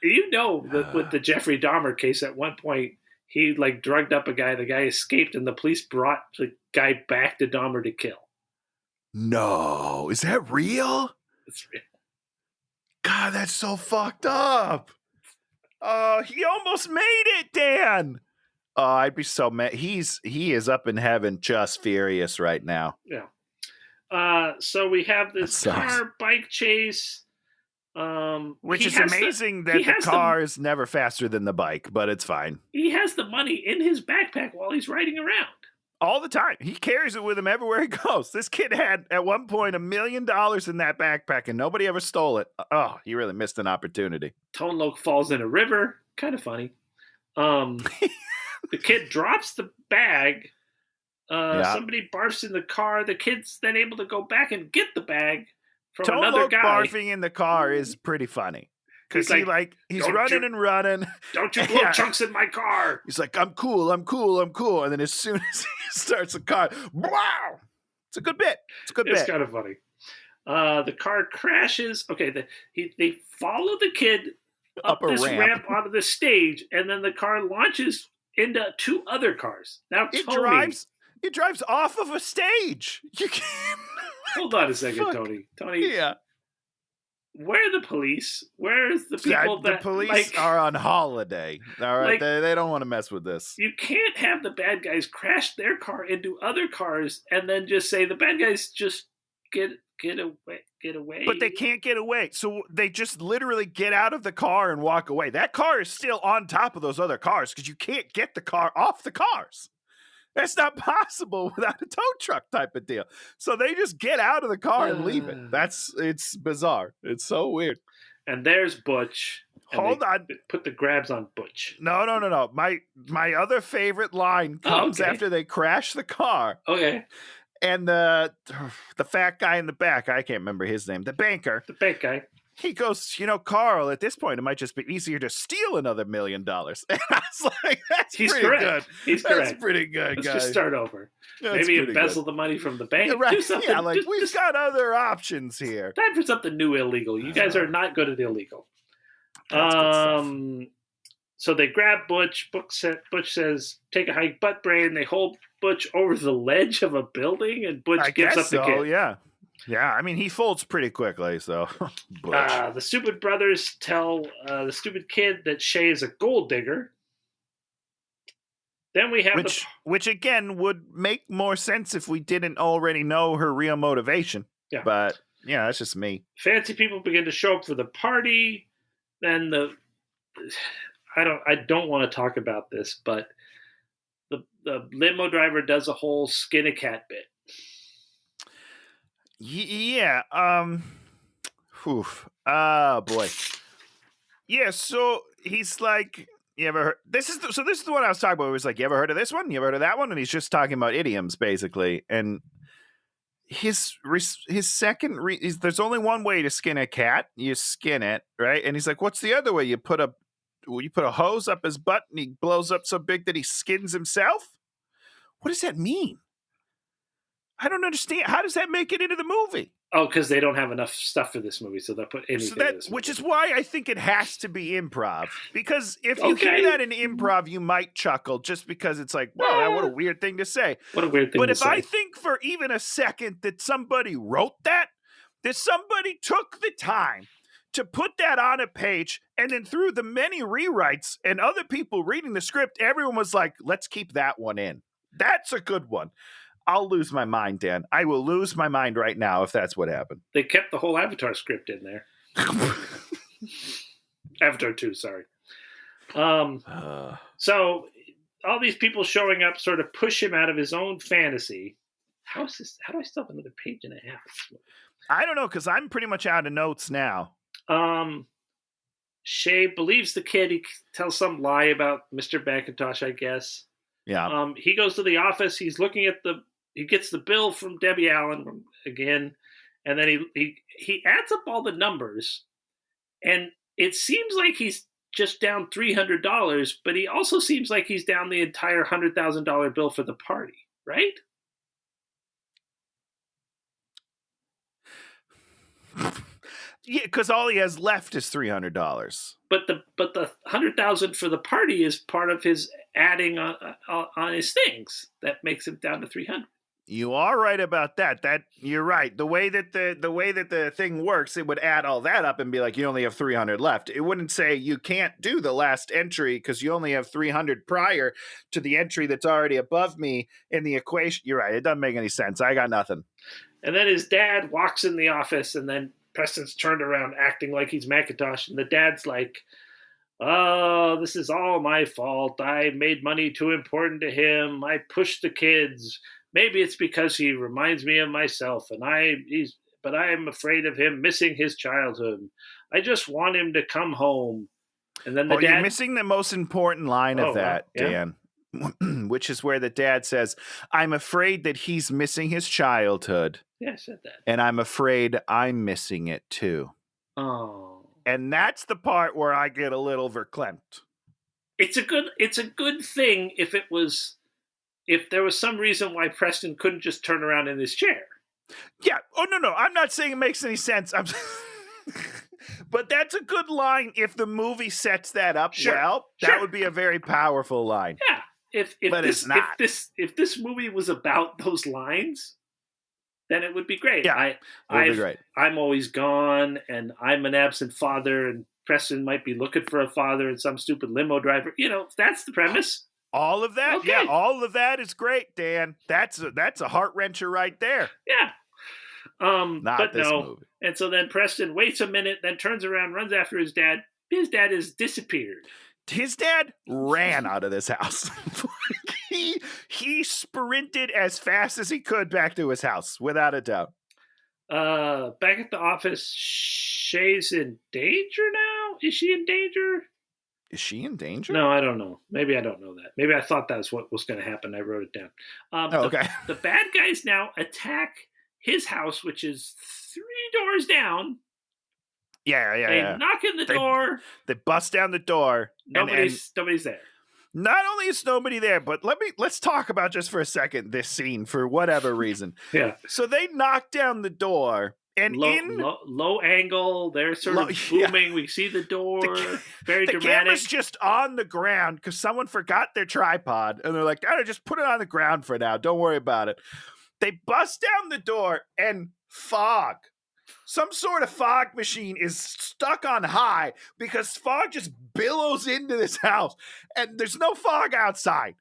You know that with the Jeffrey Dahmer case, at one point, he like drugged up a guy. The guy escaped, and the police brought the guy back to Dahmer to kill. No. Is that real? It's real. God, that's so fucked up. He almost made it, Dan. Oh, I'd be so mad. He is up in heaven, just furious right now. Yeah. So we have this car bike chase. Which is amazing that the car is never faster than the bike, but it's fine. He has the money in his backpack while he's riding around. All the time. He carries it with him everywhere he goes. This kid had, at one point, $1 million in that backpack, and nobody ever stole it. Oh, he really missed an opportunity. Tone Loc falls in a river. Kind of funny. The kid drops the bag. Somebody barfs in the car. The kid's then able to go back and get the bag from another guy. Barfing in the car is pretty funny. Because he's running and running. Don't you blow chunks in my car. He's like, I'm cool. And then as soon as he starts the car, wow! It's a good bit. It's kind of funny. The car crashes. Okay, they follow the kid up this ramp onto the stage, and then the car launches into 2 other cars. Now it drives off of a stage. You can't. Hold on a second, Tony. Yeah. Where are the police? Where's the people the police are on holiday. All right, they don't want to mess with this. You can't have the bad guys crash their car into other cars and then just say the bad guys just get away. But they can't get away, so they just literally get out of the car and walk away. That car is still on top of those other cars because you can't get the car off the cars. That's not possible without a tow truck type of deal. So they just get out of the car and leave it. It's bizarre. It's so weird. And there's Butch. Hold on. Put the grabs on Butch. No. My other favorite line comes after they crash the car. Okay. And the fat guy in the back, I can't remember his name, the banker. The bank guy. He goes, Carl, at this point, it might just be easier to steal another $1 million. And I was like, He's pretty correct. good. He's That's correct. Pretty good, Let's guys. just start over. Maybe embezzle the money from the bank. Yeah, right. Do something. Yeah, we've got other options here. Time for something new illegal. You guys are not good at illegal. That's good stuff. So they grab Butch. Butch says, take a hike, butt brain. They hold Butch over the ledge of a building, and Butch gives up the kid. Yeah. Yeah, I mean, he folds pretty quickly, so. The stupid brothers tell the stupid kid that Shay is a gold digger. Then we have which again would make more sense if we didn't already know her real motivation. Yeah. But yeah, that's just me. Fancy people begin to show up for the party. Then I don't want to talk about this, but the limo driver does a whole skin a cat bit. Yeah. Oof. Oh boy. Yeah. So he's like, You ever heard this is the one I was talking about. It was like, you ever heard of this one? You ever heard of that one? And he's just talking about idioms basically. And his second there's only one way to skin a cat. You skin it, right? And he's like, what's the other way? You put a hose up his butt and he blows up so big that he skins himself. What does that mean? I don't understand. How does that make it into the movie? Oh, because they don't have enough stuff for this movie, so they'll put anything in this movie. Which is why I think it has to be improv. Because if you hear that in improv, you might chuckle just because it's like, wow, what a weird thing to say. What a weird thing to say. But if I think for even a second that somebody wrote that somebody took the time to put that on a page, and then through the many rewrites and other people reading the script, everyone was like, let's keep that one in. That's a good one. I'll lose my mind, Dan. I will lose my mind right now if that's what happened. They kept the whole Avatar script in there. Avatar 2, sorry. So all these people showing up sort of push him out of his own fantasy. How do I still have another page and a half? I don't know, because I'm pretty much out of notes now. Shay believes the kid. He tells some lie about Mr. McIntosh, I guess. Yeah. He goes to the office. He's looking at he gets the bill from Debbie Allen again, and then he adds up all the numbers, and it seems like he's just down $300, but he also seems like he's down the entire $100,000 bill for the party, right? Yeah, because all he has left is $300. But the $100,000 for the party is part of his adding on his things that makes him down to $300. You are right about that. That you're right. The way that the thing works, it would add all that up and be like, you only have 300 left. It wouldn't say you can't do the last entry because you only have 300 prior to the entry that's already above me in the equation. You're right. It doesn't make any sense. I got nothing. And then his dad walks in the office, and then Preston's turned around acting like he's McIntosh, and the dad's like, oh, this is all my fault. I made money too important to him. I pushed the kids. Maybe it's because he reminds me of myself, but I'm afraid of him missing his childhood. I just want him to come home. And then you're missing the most important line of that, yeah. Dan, which is where the dad says, I'm afraid that he's missing his childhood. Yeah, I said that. And I'm afraid I'm missing it too. Oh. And that's the part where I get a little verklempt. It's a good thing if there was some reason why Preston couldn't just turn around in his chair. Yeah. Oh, no. I'm not saying it makes any sense. But that's a good line if the movie sets that up well. Sure. That would be a very powerful line. Yeah. If this movie was about those lines, then it would be great. Yeah, it would be great. I'm always gone, and I'm an absent father, and Preston might be looking for a father and some stupid limo driver. That's the premise. All of that? Okay. Yeah, all of that is great, Dan. That's a heart-wrencher right there. Yeah. Not this movie. And so then Preston waits a minute, then turns around, runs after his dad. His dad has disappeared. His dad ran out of this house. He sprinted as fast as he could back to his house, without a doubt. Back at the office, Shay's in danger now? Is she in danger? Is she in danger? No, I don't know. Maybe I don't know that. Maybe I thought that's what was going to happen. I wrote it down. Okay. The bad guys now attack his house, which is 3 doors down. Yeah. They knock in the door. They bust down the door. Nobody's there. Not only is nobody there, but let's talk about just for a second this scene for whatever reason. Yeah. So they knock down the door, and low angle, they're sort of booming. Yeah. We see the door. Very dramatic. The camera's just on the ground because someone forgot their tripod, and they're like, just put it on the ground for now. Don't worry about it. They bust down the door, and fog. Some sort of fog machine is stuck on high because fog just billows into this house, and there's no fog outside.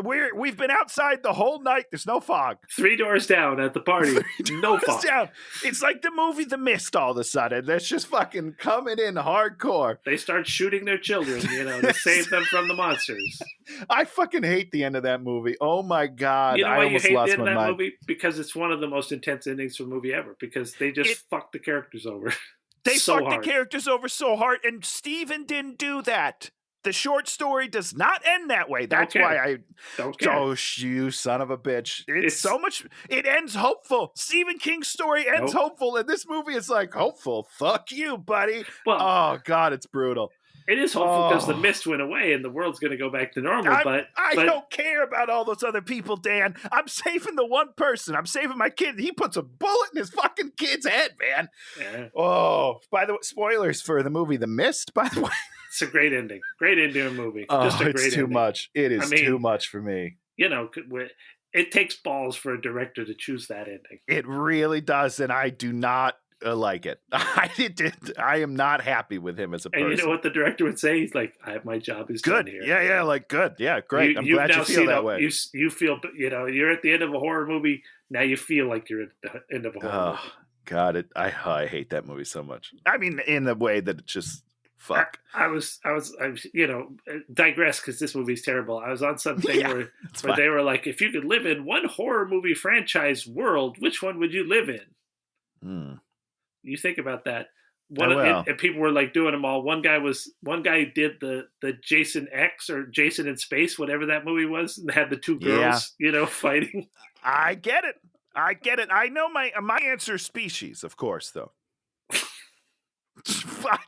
We've been outside the whole night. There's no fog. 3 doors down at the party. No fog. Down. It's like the movie The Mist all of a sudden. That's just fucking coming in hardcore. They start shooting their children, to save them from the monsters. I fucking hate the end of that movie. Oh my God. You know why you hate the end of that movie? Because it's one of the most intense endings for a movie ever. Because they just fuck the characters over. They fucked the characters over so hard. And Steven didn't do that. The short story does not end that way. That's care. why I Don't care. Oh, you son of a bitch. It's so much. It ends hopeful. Stephen King's story ends hopeful, and this movie is like, hopeful. Fuck you, buddy. Well, oh, God, it's brutal. It is hopeful because the mist went away and the world's going to go back to normal. I don't care about all those other people, Dan. I'm saving the one person. I'm saving my kid. He puts a bullet in his fucking kid's head, man. Yeah. Oh, by the way, spoilers for the movie The Mist, by the way. It's a great ending. Great ending of the movie. Oh, Just a great it's too ending. much. It is too much for me. You know, it takes balls for a director to choose that ending. It really does, and I do not like it. I am not happy with him as a person. And you know what the director would say? He's like, my job is good. Done here. Yeah, like good. Yeah, great. I'm glad you feel that way. You feel, you're at the end of a horror movie. Now you feel like you're at the end of a horror movie. God, I hate that movie so much. I mean, in the way that it just fuck. I was digress because this movie's terrible. I was on something where they were like, if you could live in one horror movie franchise world, which one would you live in? You think about that. And people were like doing them all. One guy did the Jason X or Jason in Space, whatever that movie was, and had the two girls, fighting. I get it. I know my answer is Species, of course, though.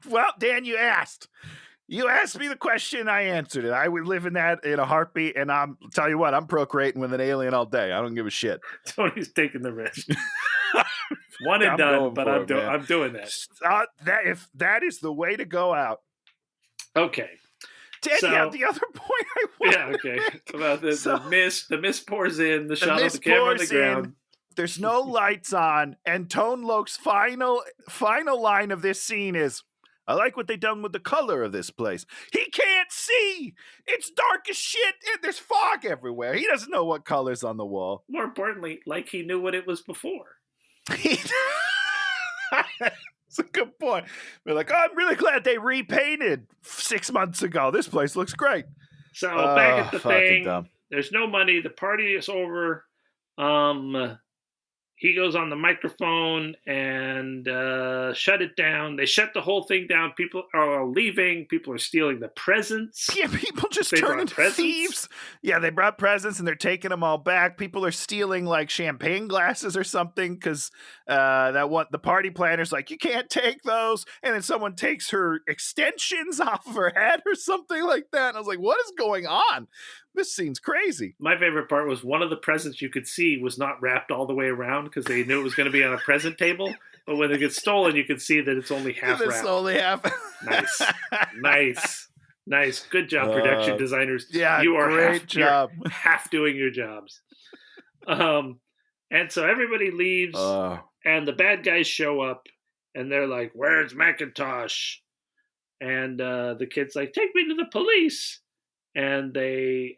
Well, Dan, you asked. You asked me the question, I answered it. I would live in that in a heartbeat, and I'll tell you what, I'm procreating with an alien all day. I don't give a shit. Tony's taking the risk. One and done, but I'm doing that. If that is the way to go out. Okay. Dan, the other point I want okay. About the mist pours in, the shot of the camera on the ground. There's no lights on, and Tone Loc's final line of this scene is, I like what they done with the color of this place. He can't see. It's dark as shit, and there's fog everywhere. He doesn't know what color's on the wall. More importantly, like he knew what it was before. It's a good point. They're like, I'm really glad they repainted 6 months ago. This place looks great. So back at the thing, there's no money. The party is over. He goes on the microphone and shut it down. They shut the whole thing down. People are leaving. People are stealing the presents. Yeah, people just turn into thieves. Yeah, they brought presents and they're taking them all back. People are stealing like champagne glasses or something because the party planner's like, you can't take those. And then someone takes her extensions off of her head or something like that. And I was like, what is going on? This scene's crazy. My favorite part was one of the presents you could see was not wrapped all the way around because they knew it was going to be on a present table. But when it gets stolen, you can see that it's only half wrapped. It's only half. Nice. Good job, production designers. Yeah, you are great job. You're half doing your jobs. And so everybody leaves, and the bad guys show up, and they're like, "Where's Macintosh?" And the kid's like, "Take me to the police." And they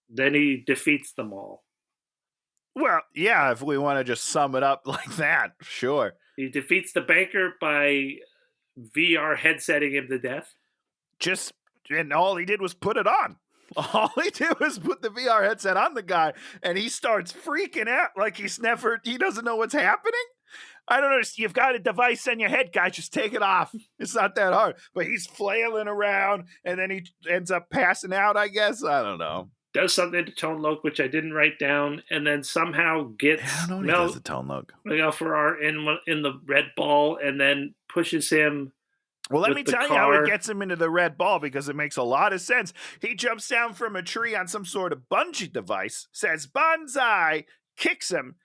then he defeats them all. Well, yeah, if we want to just sum it up like that, sure. He defeats the banker by VR headsetting him to death. And all he did was put it on. All he did was put the VR headset on the guy, and he starts freaking out like he doesn't know what's happening. I don't know. You've got a device on your head, guys. Just take it off. It's not that hard. But he's flailing around, and then he ends up passing out, I guess. I don't know. Does something to Tone Loc, which I didn't write down, and then somehow gets I don't know what he does to Tone Loc. Miguel Ferrer in the red ball, and then pushes him. Well, let me tell you how he gets him into the red ball, because it makes a lot of sense. He jumps down from a tree on some sort of bungee device, says "Bonsai," kicks him.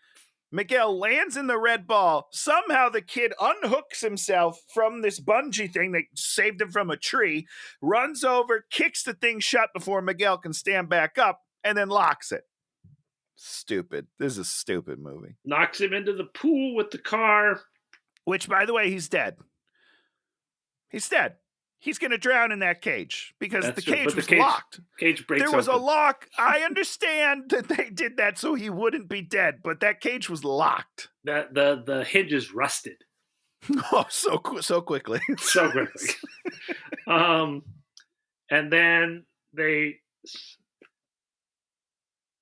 Miguel lands in the red ball. Somehow the kid unhooks himself from this bungee thing that saved him from a tree, runs over, kicks the thing shut before Miguel can stand back up, and then locks it. Stupid. This is a stupid movie. Knocks him into the pool with the car. Which, by the way, he's dead. He's dead. He's going to drown in that cage because the cage was locked. Cage breaks. There was a lock. I understand that they did that so he wouldn't be dead, but that cage was locked. The hinges rusted. Oh, so quickly. So quickly. And then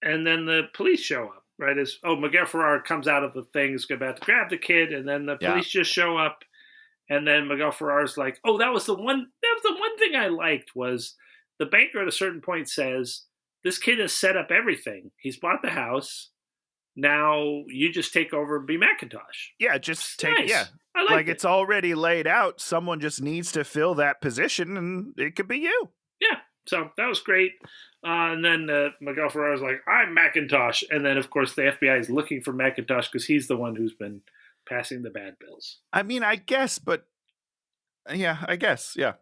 the police show up, right? Miguel Ferrer comes out of the thing, is about to grab the kid, and then the police just show up. And then Miguel Ferrar's like, "Oh, that was the one thing I liked was the banker at a certain point says, this kid has set up everything. He's bought the house. Now you just take over and be Macintosh." Yeah, just take Nice. yeah. I liked Like it. it's already laid out. Someone just needs to fill that position, and it could be you. Yeah, so that was great. And then Miguel Ferrar's like, "I'm Macintosh," and then of course the FBI is looking for Macintosh because he's the one who's been passing the bad bills. I mean, I guess, but yeah, I guess, yeah.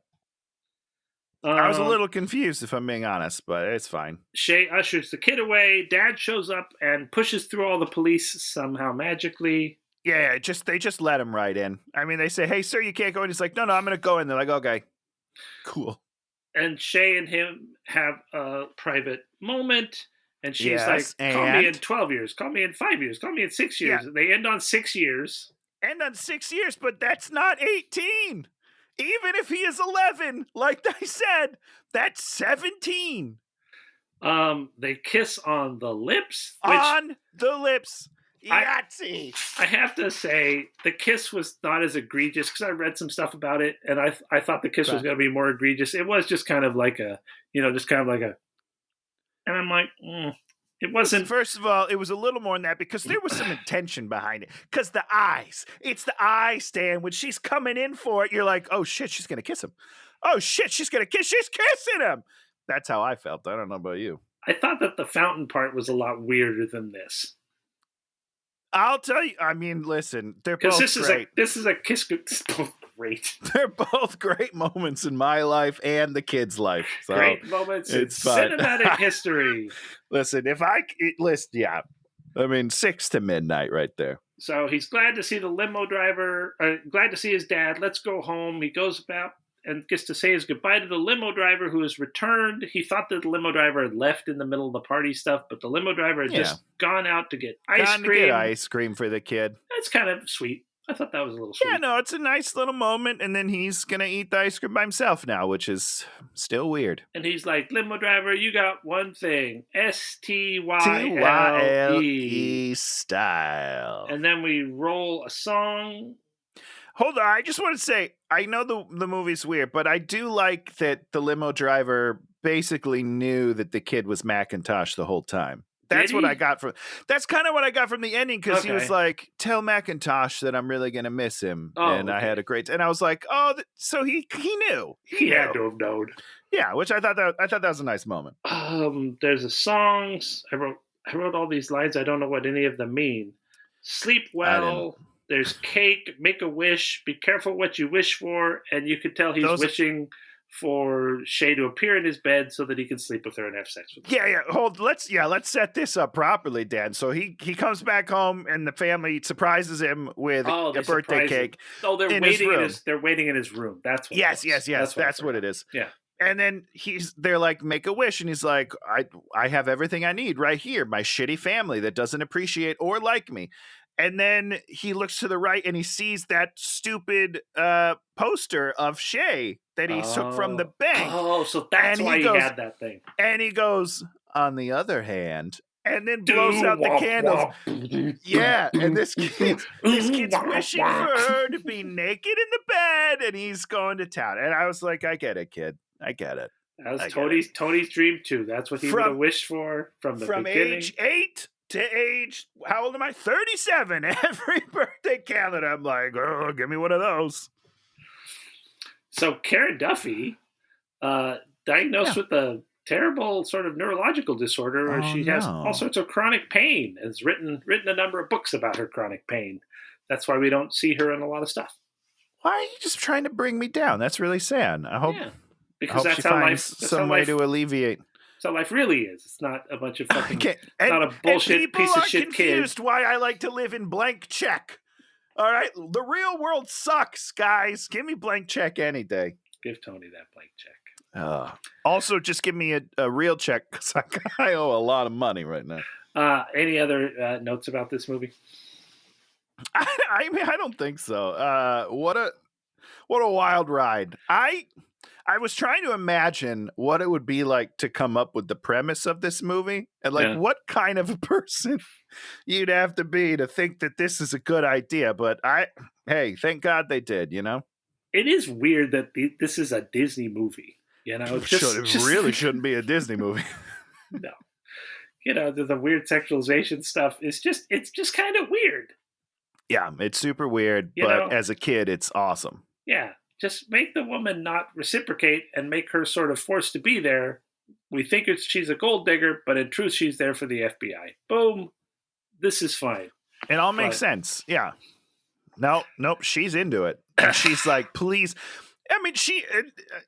I was a little confused, if I'm being honest, but it's fine. Shay ushers the kid away. Dad shows up and pushes through all the police somehow magically. Yeah, they just let him right in. I mean, they say, "Hey, sir, you can't go in." He's like, "No, I'm going to go in." They're like, "Okay, cool." And Shay and him have a private moment. And she's Yes, like, "Call me in and 12 years. Call me in 5 years. Call me in 6 years." Yeah. And they end on 6 years. and on 6 years, but that's not 18. Even if he is 11, like I said, that's 17 They kiss on the lips. Which on the lips. Yahtzee. I have to say, the kiss was not as egregious because I read some stuff about it, and I thought the kiss was Okay. going to be more egregious. It was just kind of like a, just kind of like a, and I'm like, it wasn't. First of all, it was a little more than that because there was some intention behind it. Because the eyes, it's the eye stand. When she's coming in for it, you're like, "Oh shit, she's gonna kiss him. Oh shit, she's kissing him." That's how I felt. I don't know about you. I thought that the fountain part was a lot weirder than this. I'll tell you. I mean, listen, they're Because both great. this is a kiss. It's both great. They're both great moments in my life and the kid's life. So Great moments in it's fine. cinematic history. Listen, yeah. I mean, 6 to midnight right there. So he's glad to see the limo driver, glad to see his dad. Let's go home. He goes about and gets to say his goodbye to the limo driver who has returned. He thought that the limo driver had left in the middle of the party stuff, but the limo driver had just gone out to get ice Gone cream. to get ice cream for the kid. That's kind of sweet. I thought that was a little sweet. Yeah, no, it's a nice little moment, and then he's gonna eat the ice cream by himself now, which is still weird. And he's like, "Limo driver, you got one thing. STYLE TYLE style. And then we roll a song. Hold on, I just want to say, I know the movie's weird, but I do like that the limo driver basically knew that the kid was Macintosh the whole time. That's what I got from. That's kind of what I got from the ending because he was like, "Tell Macintosh that I'm really gonna miss him," and I had a great. And I was like, "Oh, so he knew. He had to have known." Yeah, which I thought that was a nice moment. There's a song. I wrote all these lines. I don't know what any of them mean. Sleep well. There's cake. Make a wish. Be careful what you wish for. And you could tell he's wishing for Shay to appear in his bed so that he can sleep with her and have sex with her. Yeah. Let's set this up properly, Dan. So he comes back home and the family surprises him with a birthday cake. Oh, they're waiting in his room. That's what. Yes. That's what it is. Yeah. And then they're like, "Make a wish," and he's like, I have everything I need right here. My shitty family that doesn't appreciate or like me. And then he looks to the right and he sees that stupid poster of Shay that he took from the bank. Oh, so that's why he had that thing. And he goes, "On the other hand," and then blows out the candles. Yeah, and this kid's wishing for her to be naked in the bed, and he's going to town. And I was like, I get it, kid. I get it. That was Tony's dream too. That's what he would have wished for from the beginning. Age 8 to age, how old am I? 37. Every birthday calendar, I'm like, "Oh, give me one of those." So Karen Duffy, diagnosed with a terrible sort of neurological disorder where she has all sorts of chronic pain, and has written a number of books about her chronic pain. That's why we don't see her in a lot of stuff. Why are you just trying to bring me down? That's really sad. I hope, because that's she how finds some way to alleviate. That's how life really is. It's not a bunch of fucking, not a bullshit piece of shit kid. People are confused why I like to live in blank check. All right, the real world sucks, guys. Give me blank check any day. Give Tony that blank check. Also, just give me a real check because I owe a lot of money right now. Any other notes about this movie? I mean, I don't think so. What a wild ride. I was trying to imagine what it would be like to come up with the premise of this movie and what kind of a person you'd have to be to think that this is a good idea. But hey, thank God they did, you know? it is weird that this is a Disney movie. You know, It shouldn't be a Disney movie. No. You know, the weird sexualization stuff is just kind of weird. Yeah, it's super weird, You but know? as a kid, it's awesome. Yeah, just make the woman not reciprocate and make her sort of forced to be there. We think she's a gold digger, but in truth, she's there for the FBI. Boom. This is fine. It all makes sense. Yeah. Nope, she's into it. And she's like, please. I mean,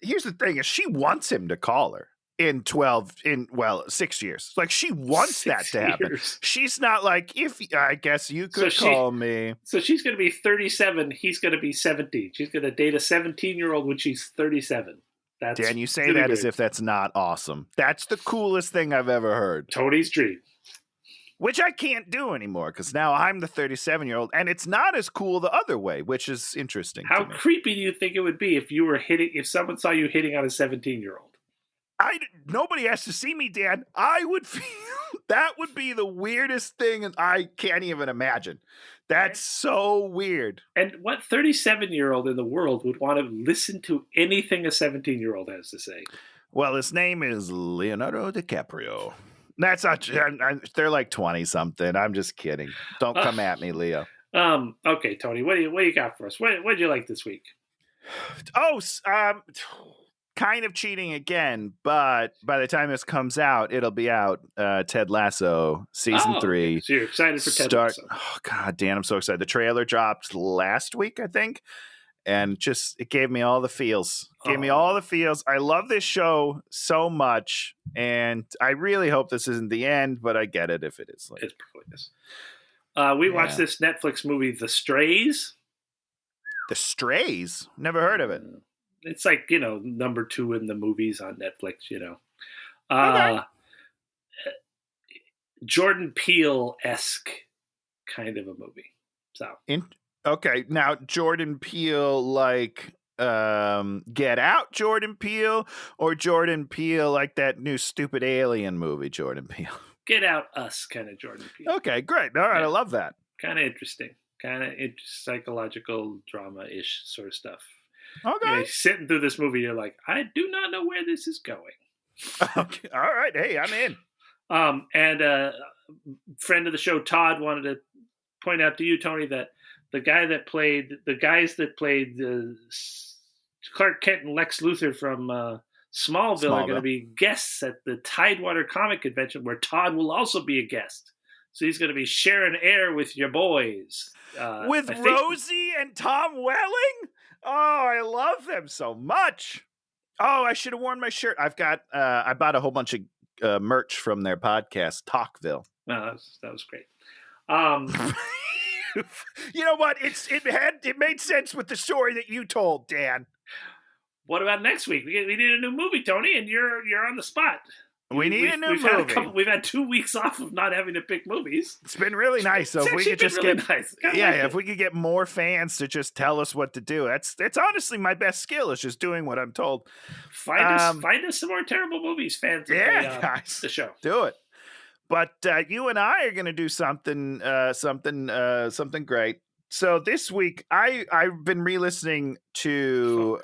here's the thing is she wants him to call her in 6 years. Like she wants that to happen. She's not like, I guess you could call me. So she's going to be 37. He's going to be 17. She's going to date a 17-year-old when she's 37. Dan, you say that as if that's not awesome. That's the coolest thing I've ever heard. Tony's dream. Which I can't do anymore because now I'm the 37-year-old, and it's not as cool the other way, which is interesting. How creepy do you think it would be if someone saw you hitting on a 17-year-old? Nobody has to see me, Dan. I would feel that would be the weirdest thing, and I can't even imagine. That's so weird. And what 37-year-old in the world would want to listen to anything a 17-year-old has to say? Well, his name is Leonardo DiCaprio. That's not. They're like 20-something. I'm just kidding. Don't come at me, Leo. Okay, Tony. What do you got for us? What did you like this week? Oh, kind of cheating again, but by the time this comes out, it'll be out. Ted Lasso season 3. Okay. So you're excited for Ted Lasso? Oh God, Dan, I'm so excited. The trailer dropped last week, I think, and it gave me all the feels. Me all the feels. I love this show so much, and I really hope this isn't the end, but I get it if it is. It's probably is. We watched this Netflix movie, The Strays. The Strays? Never heard of it. It's like, number 2 in the movies on Netflix, Okay. Jordan Peele-esque kind of a movie. So okay, now Jordan Peele, like Get Out Jordan Peele, or Jordan Peele like that new stupid Alien movie Jordan Peele? Get Out Us kind of Jordan Peele. Okay, great. All right, I love that. Kind of interesting. Kind of psychological drama-ish sort of stuff. Okay. Sitting through this movie, you're like, I do not know where this is going. Okay. All right. Hey, I'm in. And friend of the show, Todd, wanted to point out to you, Tony, that the guys that played Clark Kent and Lex Luthor from Smallville are going to be guests at the Tidewater Comic Convention, where Todd will also be a guest. So he's going to be sharing air with your boys. With Rosie and Tom Welling? Oh, I love them so much. Oh, I should have worn my shirt. I bought a whole bunch of merch from their podcast, Talkville. No, that was great. You know what? It made sense with the story that you told, Dan. What about next week? We need a new movie, Tony, and you're on the spot. We need a new movie. We've had 2 weeks off of not having to pick movies. It's been really nice. So if we could just if we could get more fans to just tell us what to do, that's honestly my best skill is just doing what I'm told. Find us some more terrible movies, fans. Guys, the show. Do it. But you and I are going to do something great. So this week, I've been re-listening to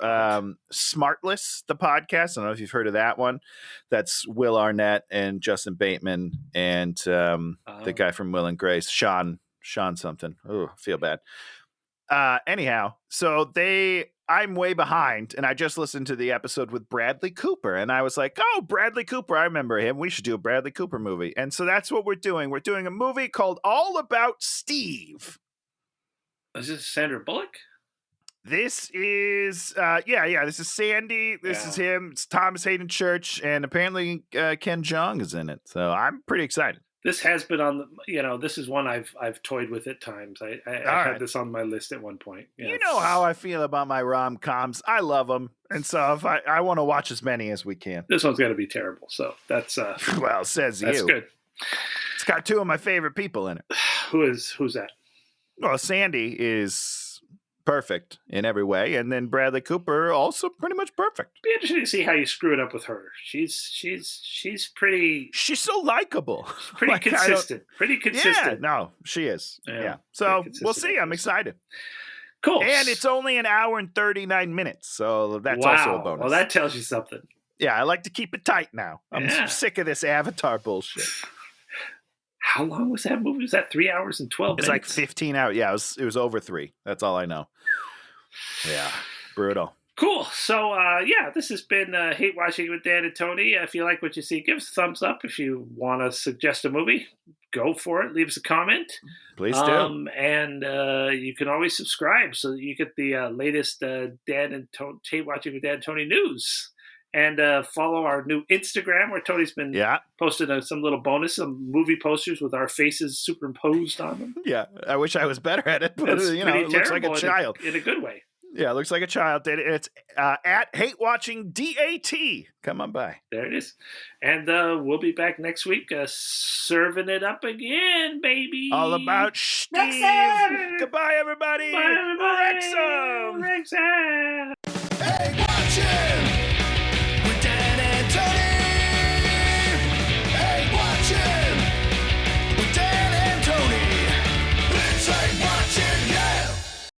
Smartless, the podcast. I don't know if you've heard of that one. That's Will Arnett and Justin Bateman and the guy from Will and Grace, Sean something. Oh, feel bad. Anyhow, so I'm way behind, and I just listened to the episode with Bradley Cooper, and I was like, oh, Bradley Cooper, I remember him. We should do a Bradley Cooper movie. And so that's what we're doing. We're doing a movie called All About Steve. Is this Sandra Bullock? This is, this is Sandy. This is him. It's Thomas Hayden Church, and apparently Ken Jeong is in it. So I'm pretty excited. This has been on the, this is one I've toyed with at times. I had this on my list at one point. Yeah. You know how I feel about my rom-coms. I love them. And so if I want to watch as many as we can. This one's going to be terrible. So that's, well, says that's you. Good. It's got 2 of my favorite people in it. Who's that? Well, Sandy is perfect in every way, and then Bradley Cooper also pretty much perfect. Be interesting to see how you screw it up with her. She's pretty. She's so likable. Pretty consistent. Pretty consistent. Yeah, no, she is. Yeah. So we'll see. I'm excited. Cool. And it's only an hour and 39 minutes, so that's also a bonus. Well, that tells you something. Yeah, I like to keep it tight now. I'm sick of this Avatar bullshit. How long was that movie? Was that 3 hours and 12 minutes? It's like 15 hours. Yeah, it was over 3. That's all I know. Yeah, brutal. Cool. So, this has been Hate Watching with Dan and Tony. If you like what you see, give us a thumbs up. If you want to suggest a movie, go for it. Leave us a comment. Please do. And you can always subscribe so that you get the latest Hate Watching with Dan and Tony news. And follow our new Instagram where Tony's been posting some little bonus, some movie posters with our faces superimposed on them. Yeah, I wish I was better at it, but it looks like a child. In a good way. Yeah, it looks like a child did it. It's at Hate Watching DAT. Come on by. There it is. And we'll be back next week serving it up again, baby. All about Steve. Goodbye, everybody. Bye, everybody. Wrexham. Wrexham.